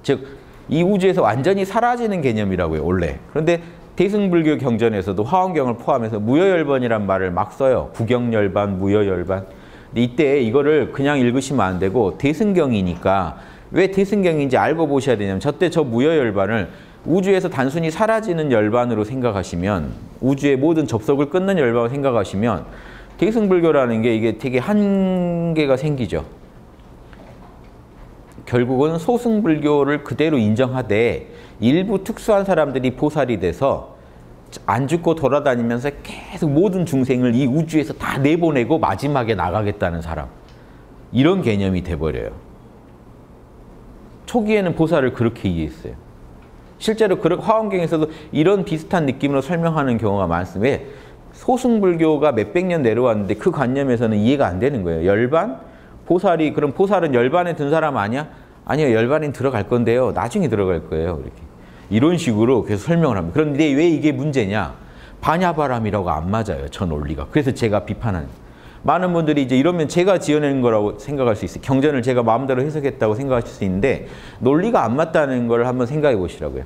즉 이 우주에서 완전히 사라지는 개념이라고요, 원래. 그런데 대승불교 경전에서도 화엄경을 포함해서 무여열반이란 말을 막 써요. 구경열반, 무여열반. 근데 이때 이거를 그냥 읽으시면 안 되고, 대승경이니까 왜 대승경인지 알고 보셔야 되냐면, 저때 저 무여열반을 우주에서 단순히 사라지는 열반으로 생각하시면, 우주의 모든 접속을 끊는 열반으로 생각하시면 대승불교라는 게 이게 되게 한계가 생기죠. 결국은 소승불교를 그대로 인정하되 일부 특수한 사람들이 보살이 돼서 안 죽고 돌아다니면서 계속 모든 중생을 이 우주에서 다 내보내고 마지막에 나가겠다는 사람, 이런 개념이 돼버려요. 초기에는 보살을 그렇게 이해했어요. 실제로 화엄경에서도 이런 비슷한 느낌으로 설명하는 경우가 많습니다. 왜? 소승불교가 몇백 년 내려왔는데 그 관념에서는 이해가 안 되는 거예요. 열반? 보살이, 그럼 보살은 열반에 든 사람 아니야? 아니요, 열반에 들어갈 건데요, 나중에 들어갈 거예요. 이렇게. 이런 식으로 계속 설명을 합니다. 그런데 왜 이게 문제냐? 반야바람이라고 안 맞아요, 저 논리가. 그래서 제가 비판하는. 많은 분들이 이제 이러면 제가 지어낸 거라고 생각할 수 있어요. 경전을 제가 마음대로 해석했다고 생각하실 수 있는데, 논리가 안 맞다는 걸 한번 생각해 보시라고요.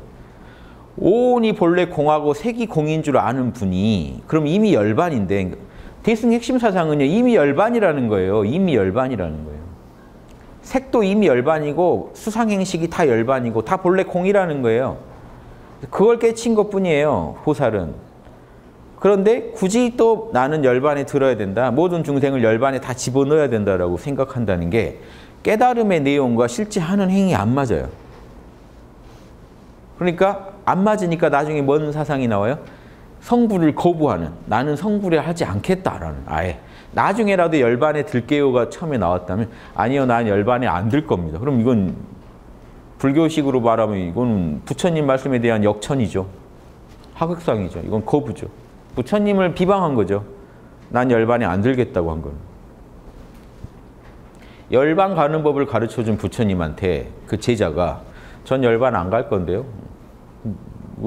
오온이 본래 공하고 색이 공인 줄 아는 분이 그럼 이미 열반인데, 대승 핵심 사상은요, 이미 열반이라는 거예요. 이미 열반이라는 거예요. 색도 이미 열반이고 수상행식이 다 열반이고 다 본래 공이라는 거예요. 그걸 깨친 것뿐이에요, 보살은. 그런데 굳이 또 나는 열반에 들어야 된다, 모든 중생을 열반에 다 집어넣어야 된다라고 생각한다는 게 깨달음의 내용과 실제 하는 행위 안 맞아요. 그러니까 안 맞으니까 나중에 뭔 사상이 나와요? 성불을 거부하는, 나는 성불에 하지 않겠다라는, 아예 나중에라도 열반에 들게요가 처음에 나왔다면, 아니요, 난 열반에 안 들 겁니다. 그럼 이건 불교식으로 말하면 이건 부처님 말씀에 대한 역천이죠. 하극상이죠. 이건 거부죠. 부처님을 비방한 거죠. 난 열반에 안 들겠다고 한 건. 열반 가는 법을 가르쳐준 부처님한테 그 제자가 전 열반 안 갈 건데요.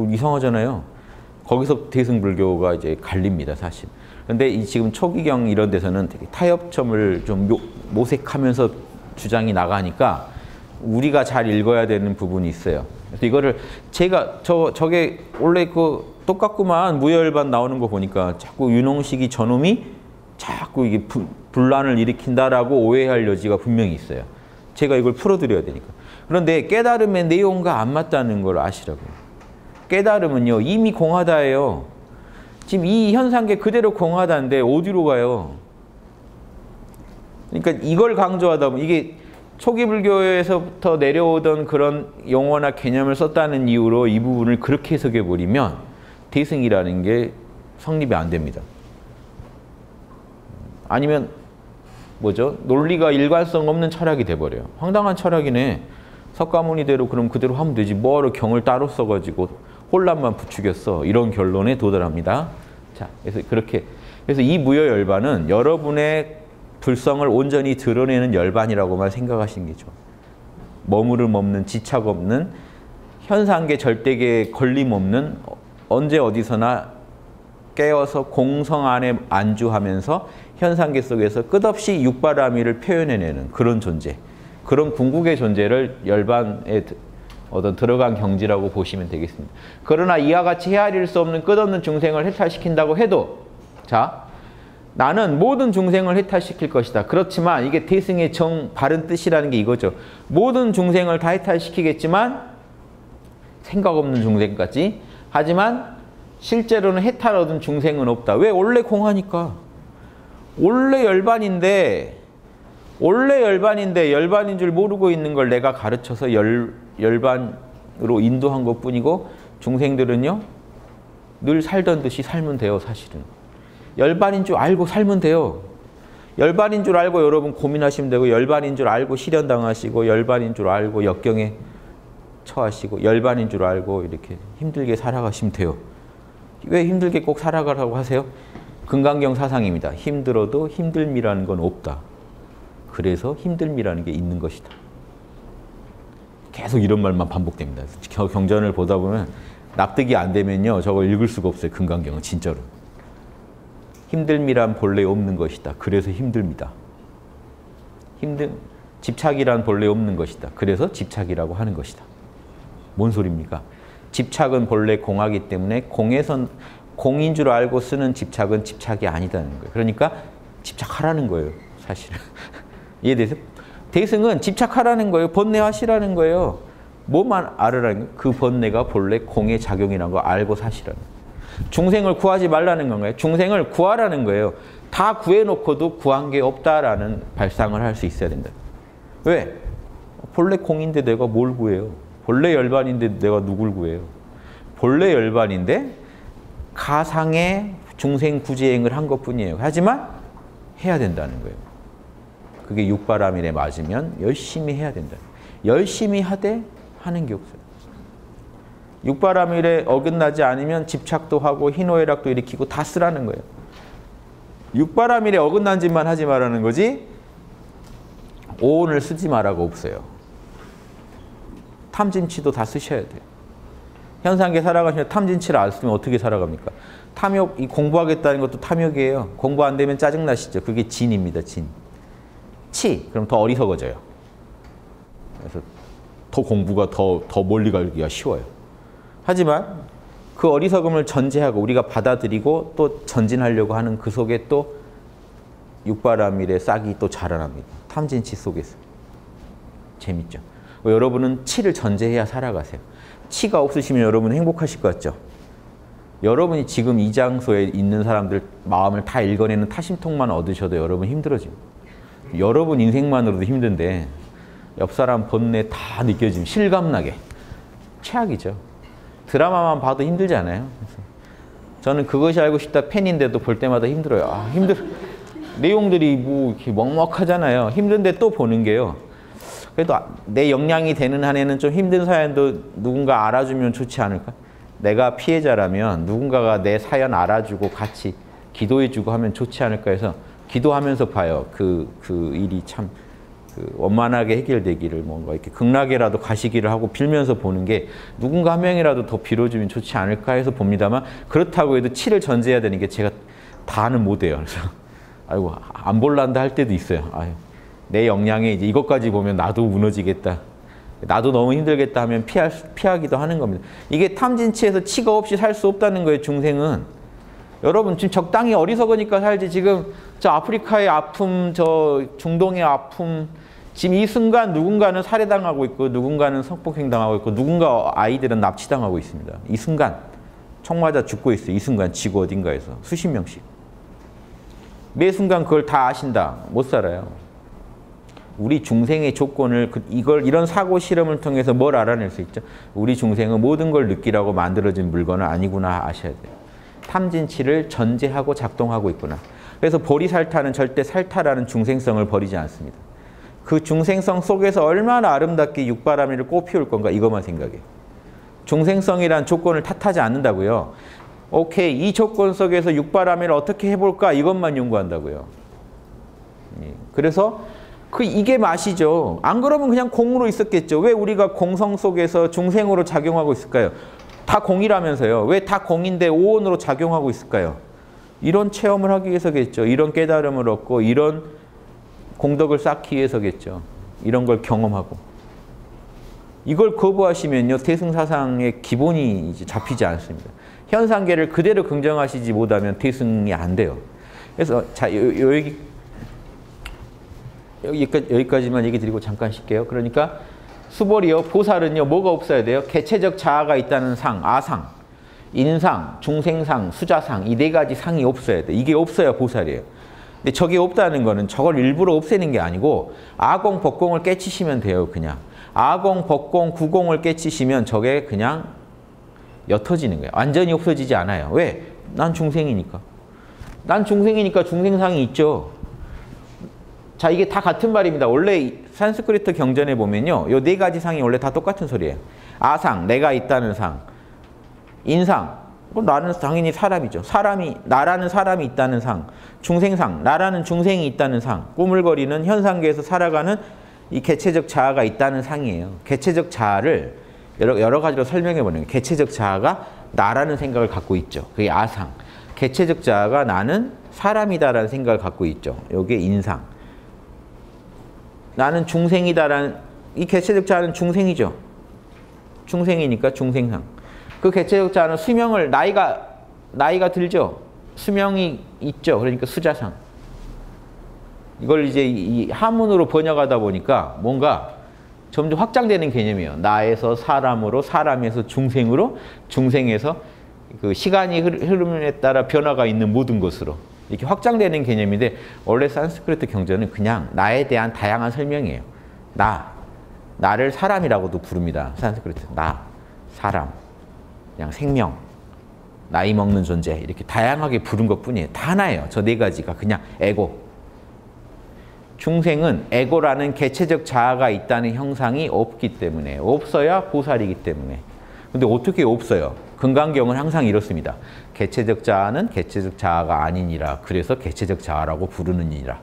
이상하잖아요. 거기서 대승불교가 이제 갈립니다, 사실. 그런데 이 지금 초기경 이런 데서는 되게 타협점을 좀 모색하면서 주장이 나가니까 우리가 잘 읽어야 되는 부분이 있어요. 그래서 이거를 제가 저게 원래 그 똑같구만, 무여열반 나오는 거 보니까 자꾸 윤홍식이 저놈이 자꾸 이게 분란을 일으킨다라고 오해할 여지가 분명히 있어요. 제가 이걸 풀어드려야 되니까. 그런데 깨달음의 내용과 안 맞다는 걸 아시라고요. 깨달음은요, 이미 공하다예요. 지금 이 현상계 그대로 공하다인데 어디로 가요? 그러니까 이걸 강조하다 보면 이게 초기 불교에서부터 내려오던 그런 용어나 개념을 썼다는 이유로 이 부분을 그렇게 해석해 버리면 대승이라는 게 성립이 안 됩니다. 아니면 뭐죠? 논리가 일관성 없는 철학이 돼버려요. 황당한 철학이네. 석가모니대로 그럼 그대로 하면 되지. 뭐하러 경을 따로 써가지고 혼란만 부추겼어. 이런 결론에 도달합니다. 자, 그래서 이 무여열반은 여러분의 불성을 온전히 드러내는 열반이라고만 생각하시는 게 좋아요. 머무름 없는, 지착 없는, 현상계 절대계에 걸림 없는, 언제 어디서나 깨어서 공성 안에 안주하면서 현상계 속에서 끝없이 육바라밀을 표현해내는 그런 존재, 그런 궁극의 존재를 열반에 어떤 들어간 경지라고 보시면 되겠습니다. 그러나 이와 같이 헤아릴 수 없는 끝없는 중생을 해탈시킨다고 해도, 자, 나는 모든 중생을 해탈시킬 것이다. 그렇지만 이게 대승의 바른 뜻이라는 게 이거죠. 모든 중생을 다 해탈시키겠지만 생각 없는 중생까지. 하지만 실제로는 해탈 얻은 중생은 없다. 왜? 원래 공하니까. 원래 열반인데 열반인 줄 모르고 있는 걸 내가 가르쳐서 열반으로 인도한 것뿐이고, 중생들은요 늘 살던 듯이 살면 돼요. 사실은 열반인 줄 알고 살면 돼요. 열반인 줄 알고 여러분 고민하시면 되고, 열반인 줄 알고 실현당하시고, 열반인 줄 알고 역경에 처하시고, 열반인 줄 알고 이렇게 힘들게 살아가시면 돼요. 왜 힘들게 꼭 살아가라고 하세요? 금강경 사상입니다. 힘들어도 힘듦이라는 건 없다. 그래서 힘듦이라는 게 있는 것이다. 계속 이런 말만 반복됩니다. 경전을 보다 보면 납득이 안 되면요, 저걸 읽을 수가 없어요. 금강경은 진짜로. 힘듦이란 본래 없는 것이다. 그래서 힘듭니다. 집착이란 본래 없는 것이다. 그래서 집착이라고 하는 것이다. 뭔 소리입니까? 집착은 본래 공하기 때문에 공인 줄 알고 쓰는 집착은 집착이 아니다는 거예요. 그러니까 집착하라는 거예요. 사실은. 이해되세요? 대승은 집착하라는 거예요. 번뇌하시라는 거예요. 뭐만 알으라는 거예요? 그 번뇌가 본래 공의 작용이라는 거 알고 사시라는 거예요. 중생을 구하지 말라는 건가요? 중생을 구하라는 거예요. 다 구해놓고도 구한 게 없다라는 발상을 할 수 있어야 된다. 왜? 본래 공인데 내가 뭘 구해요? 본래 열반인데 내가 누굴 구해요? 본래 열반인데 가상의 중생 구제행을 한 것뿐이에요. 하지만 해야 된다는 거예요. 그게 육바라밀에 맞으면 열심히 해야 된다. 열심히 하되 하는 게 없어요. 육바라밀에 어긋나지 않으면 집착도 하고 희노애락도 일으키고 다 쓰라는 거예요. 육바라밀에 어긋난 짓만 하지 말라는 거지 오온을 쓰지 말라고 없어요. 탐진치도 다 쓰셔야 돼요. 현상계 살아가시면 탐진치를 안 쓰면 어떻게 살아갑니까? 탐욕, 이 공부하겠다는 것도 탐욕이에요. 공부 안 되면 짜증나시죠? 그게 진입니다. 진. 치, 그럼 더 어리석어져요. 그래서 더 공부가 더 멀리 가기가 쉬워요. 하지만 그 어리석음을 전제하고 우리가 받아들이고 또 전진하려고 하는 그 속에 또 육바라밀의 싹이 또 자라납니다. 탐진치 속에서. 재밌죠? 여러분은 치를 전제해야 살아가세요. 치가 없으시면 여러분은 행복하실 것 같죠? 여러분이 지금 이 장소에 있는 사람들 마음을 다 읽어내는 타심통만 얻으셔도 여러분 힘들어집니다. 여러분 인생만으로도 힘든데 옆 사람 번뇌 다 느껴지면 실감나게. 최악이죠. 드라마만 봐도 힘들지 않아요? 저는 그것이 알고 싶다 팬인데도 볼 때마다 힘들어요. 아, 내용들이 뭐 이렇게 먹먹하잖아요. 힘든데 또 보는 게요. 그래도 내 역량이 되는 한에는 좀 힘든 사연도 누군가 알아주면 좋지 않을까? 내가 피해자라면 누군가가 내 사연 알아주고 같이 기도해주고 하면 좋지 않을까 해서 기도하면서 봐요. 그 일이 참 원만하게 해결되기를 뭔가 이렇게 극락에라도 가시기를 하고 빌면서 보는 게 누군가 한 명이라도 더 빌어주면 좋지 않을까 해서 봅니다만 그렇다고 해도 치를 전제해야 되는 게 제가 다는 못해요. 그래서 아이고 안 볼란다 할 때도 있어요. 아유, 내 역량에 이제 이것까지 보면 나도 무너지겠다. 나도 너무 힘들겠다 하면 피하기도 하는 겁니다. 이게 탐진치에서 치가 없이 살 수 없다는 거예요. 중생은. 여러분 지금 적당히 어리석으니까 살지 지금 저 아프리카의 아픔, 저 중동의 아픔, 지금 이 순간 누군가는 살해당하고 있고 누군가는 성폭행당하고 있고 누군가 아이들은 납치당하고 있습니다. 이 순간 총 맞아 죽고 있어요. 이 순간 지구 어딘가에서 수십 명씩. 매 순간 그걸 다 아신다. 못 살아요. 우리 중생의 조건을 이런 사고 실험을 통해서 뭘 알아낼 수 있죠? 우리 중생은 모든 걸 느끼라고 만들어진 물건은 아니구나 아셔야 돼요. 탐진치를 전제하고 작동하고 있구나. 그래서 보리살타는 절대 살타라는 중생성을 버리지 않습니다. 그 중생성 속에서 얼마나 아름답게 육바라밀을 꽃피울 건가 이것만 생각해. 중생성이란 조건을 탓하지 않는다고요. 오케이, 이 조건 속에서 육바라밀을 어떻게 해볼까 이것만 연구한다고요. 그래서 이게 맛이죠. 안 그러면 그냥 공으로 있었겠죠. 왜 우리가 공성 속에서 중생으로 작용하고 있을까요? 다 공이라면서요. 왜 다 공인데 오온으로 작용하고 있을까요? 이런 체험을 하기 위해서겠죠. 이런 깨달음을 얻고 이런 공덕을 쌓기 위해서겠죠. 이런 걸 경험하고. 이걸 거부하시면요. 대승사상의 기본이 이제 잡히지 않습니다. 현상계를 그대로 긍정하시지 못하면 대승이 안 돼요. 그래서 자 여기까지만 얘기 드리고 잠깐 쉴게요. 그러니까 수벌이요. 보살은요. 뭐가 없어야 돼요? 개체적 자아가 있다는 상, 아상, 인상, 중생상, 수자상 이 네 가지 상이 없어야 돼. 이게 없어야 보살이에요. 근데 저게 없다는 거는 저걸 일부러 없애는 게 아니고 아공, 법공을 깨치시면 돼요. 그냥. 아공, 법공, 구공을 깨치시면 저게 그냥 옅어지는 거예요. 완전히 없어지지 않아요. 왜? 난 중생이니까. 난 중생이니까 중생상이 있죠. 자, 이게 다 같은 말입니다. 원래 산스크리트 경전에 보면요. 요 네 가지 상이 원래 다 똑같은 소리예요. 아상, 내가 있다는 상. 인상, 나는 당연히 사람이죠. 나라는 사람이 있다는 상. 중생상, 나라는 중생이 있다는 상. 꾸물거리는 현상계에서 살아가는 이 개체적 자아가 있다는 상이에요. 개체적 자아를 여러 가지로 설명해 보는 거예요. 개체적 자아가 나라는 생각을 갖고 있죠. 그게 아상. 개체적 자아가 나는 사람이다라는 생각을 갖고 있죠. 이게 인상. 나는 중생이다라는 이 개체적 자아는 중생이죠. 중생이니까 중생상. 그 개체적 자아는 수명을 나이가 들죠. 수명이 있죠. 그러니까 수자상. 이걸 이제 이 한문으로 번역하다 보니까 뭔가 점점 확장되는 개념이에요. 나에서 사람으로, 사람에서 중생으로, 중생에서 그 시간이 흐름에 따라 변화가 있는 모든 것으로 이렇게 확장되는 개념인데 원래 산스크리트 경전은 그냥 나에 대한 다양한 설명이에요. 나를 사람이라고도 부릅니다. 산스크리트. 사람, 그냥 생명, 나이 먹는 존재 이렇게 다양하게 부른 것뿐이에요. 다 하나예요. 저 네 가지가 그냥 에고. 중생은 에고라는 개체적 자아가 있다는 형상이 없기 때문에 없어야 보살이기 때문에. 근데 어떻게 없어요? 금강경은 항상 이렇습니다. 개체적 자아는 개체적 자아가 아니니라. 그래서 개체적 자아라고 부르느니라.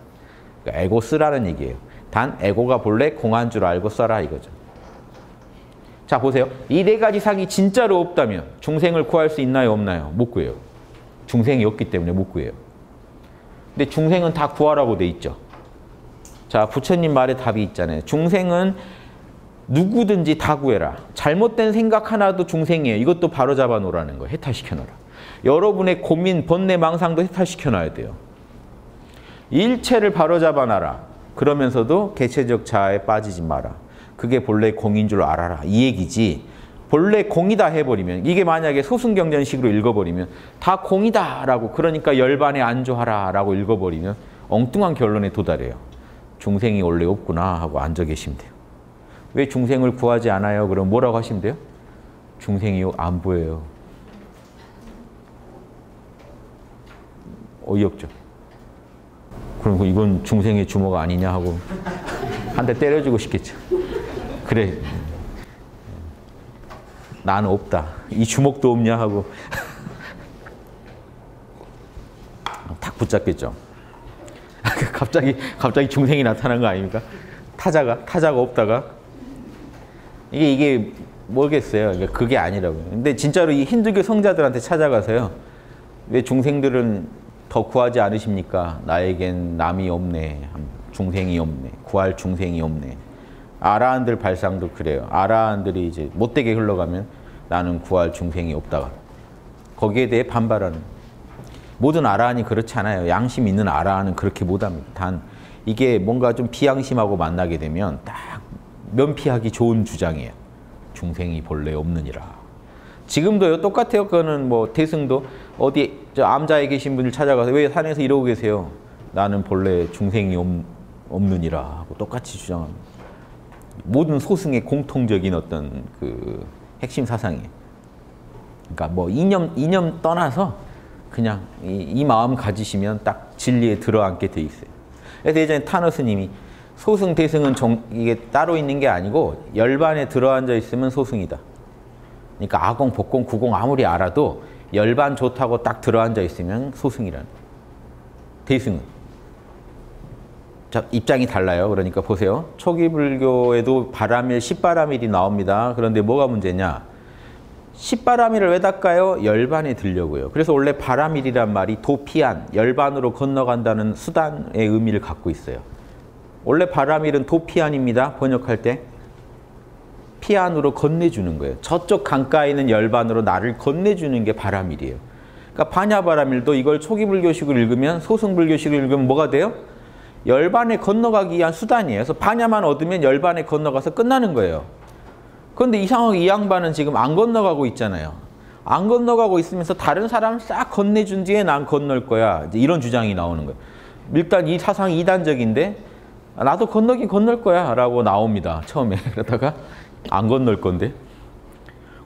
그러니까 에고스라는 얘기예요. 단 에고가 본래 공한 줄 알고 써라 이거죠. 자 보세요. 이 네 가지 상이 진짜로 없다면 중생을 구할 수 있나요? 없나요? 못 구해요. 중생이 없기 때문에 못 구해요. 근데 중생은 다 구하라고 돼 있죠. 자 부처님 말에 답이 있잖아요. 중생은 누구든지 다 구해라. 잘못된 생각 하나도 중생이에요. 이것도 바로잡아 놓으라는 거예요. 해탈시켜 놓으라. 여러분의 고민, 번뇌, 망상도 해탈시켜 놔야 돼요. 일체를 바로잡아 놔라. 그러면서도 개체적 자아에 빠지지 마라. 그게 본래 공인 줄 알아라. 이 얘기지. 본래 공이다 해버리면 이게 만약에 소승경전식으로 읽어버리면 다 공이다라고 그러니까 열반에 안주하라 라고 읽어버리면 엉뚱한 결론에 도달해요. 중생이 원래 없구나 하고 앉아 계시면 돼요. 왜 중생을 구하지 않아요? 그럼 뭐라고 하시면 돼요? 중생이 안 보여요. 어이없죠. 그럼 이건 중생의 주모가 아니냐 하고 한 대 때려주고 싶겠죠. 그래. 나는 없다. 이 주먹도 없냐 하고 탁 붙잡겠죠. 갑자기 중생이 나타난 거 아닙니까? 타자가 없다가 이게 뭐겠어요? 그게 아니라고요. 근데 진짜로 이 힌두교 성자들한테 찾아가서요. 왜 중생들은 더 구하지 않으십니까? 나에겐 남이 없네. 중생이 없네. 구할 중생이 없네. 아라한들 발상도 그래요. 아라한들이 이제 못되게 흘러가면 나는 구할 중생이 없다가 거기에 대해 반발하는. 모든 아라한이 그렇지 않아요. 양심 있는 아라한은 그렇게 못합니다. 단 이게 뭔가 좀 비양심하고 만나게 되면 딱 면피하기 좋은 주장이에요. 중생이 본래 없느니라. 지금도요 똑같아요. 그거는 뭐 대승도 어디 저 암자에 계신 분을 찾아가서 왜 산에서 이러고 계세요? 나는 본래 중생이 없느니라 하고 똑같이 주장합니다. 모든 소승의 공통적인 어떤 그 핵심 사상이에요. 그러니까 뭐 이념 떠나서 그냥 이 마음 가지시면 딱 진리에 들어앉게 돼 있어요. 그래서 예전에 타너 스님이 소승, 대승은 이게 따로 있는 게 아니고 열반에 들어앉아 있으면 소승이다. 그러니까 아공, 복공, 구공 아무리 알아도 열반 좋다고 딱 들어앉아 있으면 소승이라는. 대승은. 자, 입장이 달라요. 그러니까 보세요. 초기 불교에도 바람일, 십바람일이 나옵니다. 그런데 뭐가 문제냐? 십바람일을 왜 닦아요? 열반에 들려고요. 그래서 원래 바람일이란 말이 도피안, 열반으로 건너간다는 수단의 의미를 갖고 있어요. 원래 바람일은 도피안입니다. 번역할 때. 피안으로 건네주는 거예요. 저쪽 강가에 있는 열반으로 나를 건네주는 게 바람일이에요. 그러니까 반야바람일도 이걸 초기 불교식으로 읽으면, 소승 불교식으로 읽으면 뭐가 돼요? 열반에 건너가기 위한 수단이에요. 그래서 반야만 얻으면 열반에 건너가서 끝나는 거예요. 그런데 이상하게 이 양반은 지금 안 건너가고 있잖아요. 안 건너가고 있으면서 다른 사람 싹 건네준 뒤에 난 건널 거야. 이제 이런 주장이 나오는 거예요. 일단 이 사상이 이단적인데 나도 건너긴 건널 거야 라고 나옵니다. 처음에. 그러다가 안 건널 건데.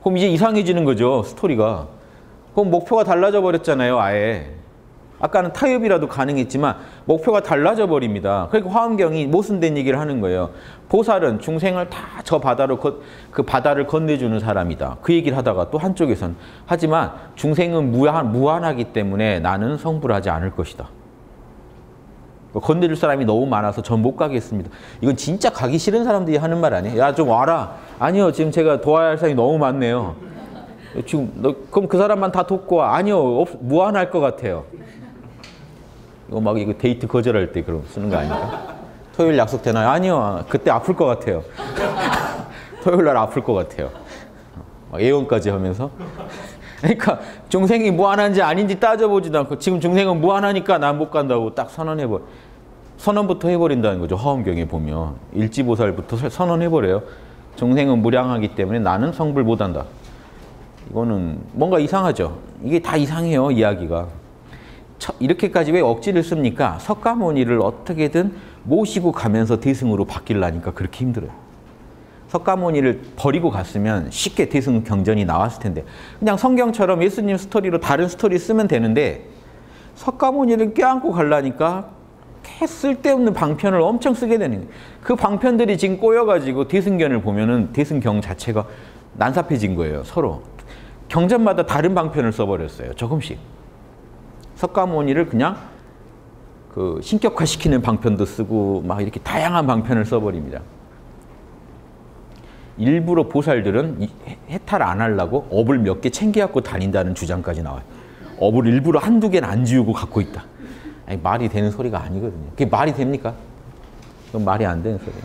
그럼 이제 이상해지는 거죠. 스토리가. 그럼 목표가 달라져 버렸잖아요. 아예. 아까는 타협이라도 가능했지만 목표가 달라져 버립니다. 그러니까 화엄경이 모순된 얘기를 하는 거예요. 보살은 중생을 다 저 바다로 그 바다를 건네주는 사람이다. 그 얘기를 하다가 또 한쪽에선 하지만 중생은 무한하기 때문에 나는 성불하지 않을 것이다. 건네줄 사람이 너무 많아서 전 못 가겠습니다. 이건 진짜 가기 싫은 사람들이 하는 말 아니에요? 야, 좀 와라. 아니요, 지금 제가 도와야 할 사람이 너무 많네요. 지금 그럼 그 사람만 다 돕고 와. 아니요, 무한할 것 같아요. 이거 막 이거 데이트 거절할 때 그럼 쓰는 거 아닙니까? 토요일 약속 되나요? 아니요, 그때 아플 것 같아요. 토요일 날 아플 것 같아요. 예언까지 하면서. 그러니까 중생이 무한한지 아닌지 따져보지도 않고 지금 중생은 무한하니까 난 못 간다고 딱 선언부터 해버린다는 거죠. 화엄경에 보면 일지보살부터 선언해버려요. 중생은 무량하기 때문에 나는 성불 못한다. 이거는 뭔가 이상하죠. 이게 다 이상해요. 이야기가. 이렇게까지 왜 억지를 씁니까? 석가모니를 어떻게든 모시고 가면서 대승으로 바뀌려니까 그렇게 힘들어요. 석가모니를 버리고 갔으면 쉽게 대승 경전이 나왔을 텐데 그냥 성경처럼 예수님 스토리로 다른 스토리 쓰면 되는데 석가모니를 껴안고 가려니까 쓸데없는 방편을 엄청 쓰게 되는 거예요. 그 방편들이 지금 꼬여가지고 대승견을 보면은 대승경 자체가 난삽해진 거예요. 서로. 경전마다 다른 방편을 써버렸어요. 조금씩. 석가모니를 그냥 그 신격화시키는 방편도 쓰고 막 이렇게 다양한 방편을 써버립니다. 일부러 보살들은 해탈 안 하려고 업을 몇 개 챙겨갖고 다닌다는 주장까지 나와요. 업을 일부러 한두 개는 안 지우고 갖고 있다. 아니, 말이 되는 소리가 아니거든요. 그게 말이 됩니까? 그건 말이 안 되는 소리예요.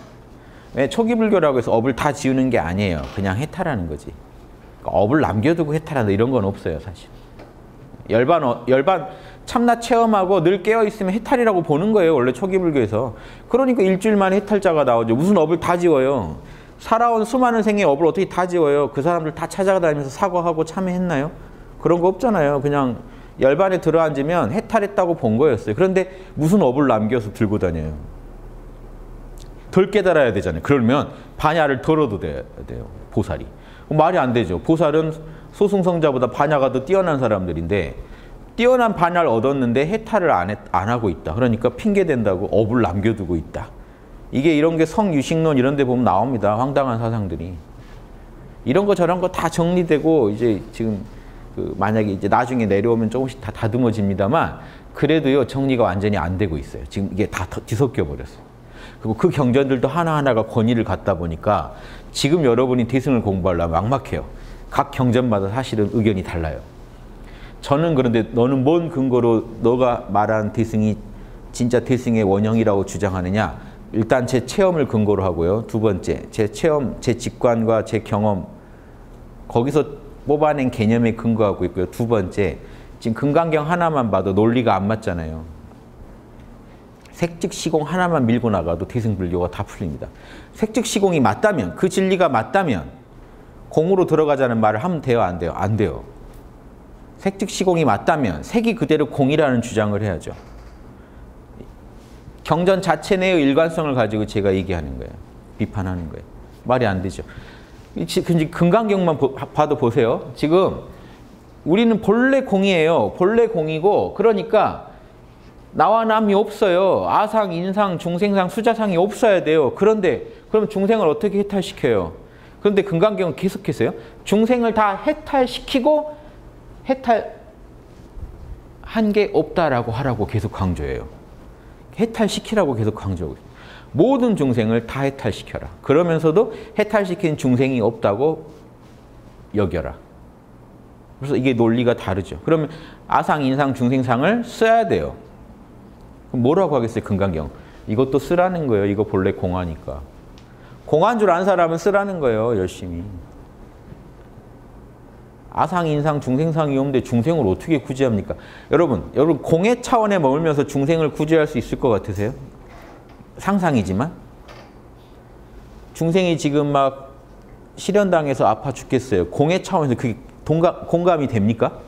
왜 초기 불교라고 해서 업을 다 지우는 게 아니에요. 그냥 해탈하는 거지. 그러니까 업을 남겨두고 해탈한다 이런 건 없어요, 사실. 열반 참나 체험하고 늘 깨어있으면 해탈이라고 보는 거예요. 원래 초기 불교에서. 그러니까 일주일 만에 해탈자가 나오죠. 무슨 업을 다 지워요. 살아온 수많은 생의 업을 어떻게 다 지워요. 그 사람들 다 찾아다니면서 사과하고 참회했나요? 그런 거 없잖아요. 그냥 열반에 들어앉으면 해탈했다고 본 거였어요. 그런데 무슨 업을 남겨서 들고 다녀요. 덜 깨달아야 되잖아요. 그러면 반야를 덜어도 돼요. 보살이. 말이 안 되죠. 보살은 소승성자보다 반야가 더 뛰어난 사람들인데 뛰어난 반야를 얻었는데 해탈을 안 하고 있다. 그러니까 핑계댄다고 업을 남겨두고 있다. 이게 이런 게 성유식론 이런 데 보면 나옵니다. 황당한 사상들이. 이런 거 저런 거 다 정리되고 이제 지금 만약에 이제 나중에 내려오면 조금씩 다 다듬어집니다만 그래도요 정리가 완전히 안 되고 있어요. 지금 이게 다 뒤섞여 버렸어요. 그리고 그 경전들도 하나하나가 권위를 갖다 보니까 지금 여러분이 대승을 공부하려면 막막해요. 각 경전마다 사실은 의견이 달라요. 저는 그런데 너는 뭔 근거로 너가 말한 대승이 진짜 대승의 원형이라고 주장하느냐? 일단 제 체험을 근거로 하고요. 두 번째, 제 체험, 제 직관과 제 경험 거기서 뽑아낸 개념에 근거하고 있고요. 두 번째, 지금 금강경 하나만 봐도 논리가 안 맞잖아요. 색즉시공 하나만 밀고 나가도 대승불교가 다 풀립니다. 색즉시공이 맞다면, 그 진리가 맞다면 공으로 들어가자는 말을 하면 돼요? 안 돼요? 안 돼요. 색즉시공이 맞다면 색이 그대로 공이라는 주장을 해야죠. 경전 자체 내의 일관성을 가지고 제가 얘기하는 거예요. 비판하는 거예요. 말이 안 되죠. 금강경만 봐도 보세요. 지금 우리는 본래 공이에요. 본래 공이고, 그러니까 나와 남이 없어요. 아상, 인상, 중생상, 수자상이 없어야 돼요. 그런데 그럼 중생을 어떻게 해탈시켜요? 그런데 금강경은 계속해서요. 중생을 다 해탈시키고 해탈한 게 없다라고 하라고 계속 강조해요. 해탈시키라고 계속 강조하고 있어요. 모든 중생을 다 해탈시켜라. 그러면서도 해탈시킨 중생이 없다고 여겨라. 그래서 이게 논리가 다르죠. 그러면 아상, 인상, 중생상을 써야 돼요. 그럼 뭐라고 하겠어요, 금강경? 이것도 쓰라는 거예요. 이거 본래 공하니까. 공한 줄 아는 사람은 쓰라는 거예요, 열심히. 아상, 인상, 중생상이 없는데 중생을 어떻게 구제합니까? 여러분 공의 차원에 머물면서 중생을 구제할 수 있을 것 같으세요? 상상이지만. 중생이 지금 막 실현당해서 아파 죽겠어요. 공의 차원에서 그게 공감이 됩니까?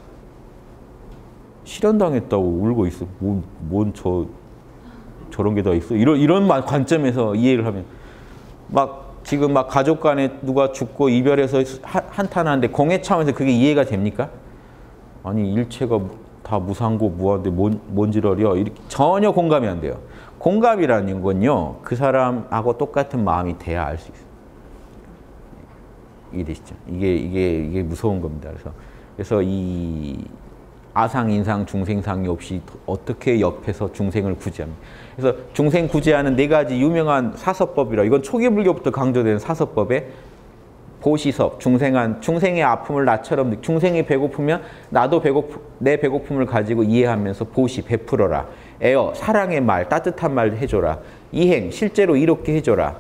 실현당했다고 울고 있어. 저런 게 다 있어. 이런 관점에서 이해를 하면 지금 가족 간에 누가 죽고 이별해서 한탄하는데 공의 차원에서 그게 이해가 됩니까? 아니 일체가 다 무상고 무한데 뭔 지랄이야. 이렇게 전혀 공감이 안 돼요. 공감이라는 건요, 그 사람하고 똑같은 마음이 돼야 알 수 있어요. 이해되시죠? 이게 무서운 겁니다. 그래서 이 아상, 인상, 중생상이 없이 어떻게 옆에서 중생을 구제합니까? 그래서 중생 구제하는 4가지 유명한 사서법이라, 이건 초기 불교부터 강조되는 사서법에 보시섭, 중생의 아픔을 나처럼, 중생이 배고프면 나도 내 배고픔을 가지고 이해하면서 보시, 베풀어라. 애어, 사랑의 말, 따뜻한 말 해줘라. 이행, 실제로 이롭게 해줘라.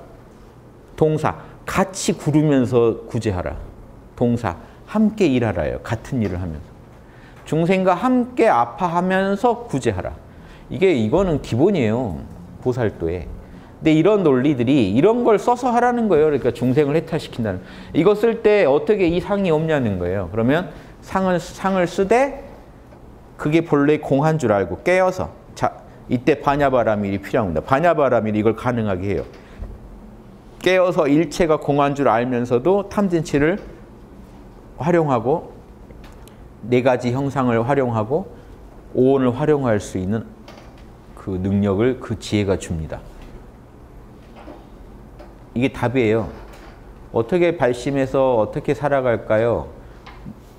동사, 같이 구르면서 구제하라. 동사, 함께 일하라요. 같은 일을 하면서. 중생과 함께 아파하면서 구제하라. 이거는 기본이에요. 보살도에. 근데 이런 논리들이 이런 걸 써서 하라는 거예요. 그러니까 중생을 해탈시킨다는. 이거 쓸 때 어떻게 이 상이 없냐는 거예요. 그러면 상을 쓰되 그게 본래 공한 줄 알고 깨어서, 자, 이때 반야바라밀이 필요합니다. 바냐바라밀이 이걸 가능하게 해요. 깨어서 일체가 공한 줄 알면서도 탐진치를 활용하고 4가지 형상을 활용하고 오온을 활용할 수 있는 그 능력을, 그 지혜가 줍니다. 이게 답이에요. 어떻게 발심해서 어떻게 살아갈까요?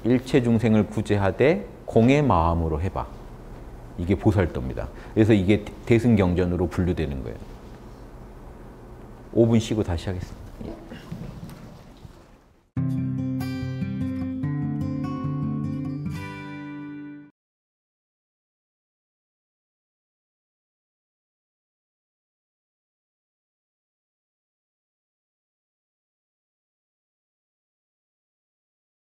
일체 중생을 구제하되 공의 마음으로 해봐. 이게 보살도입니다. 그래서 이게 대승경전으로 분류되는 거예요. 5분 쉬고 다시 하겠습니다.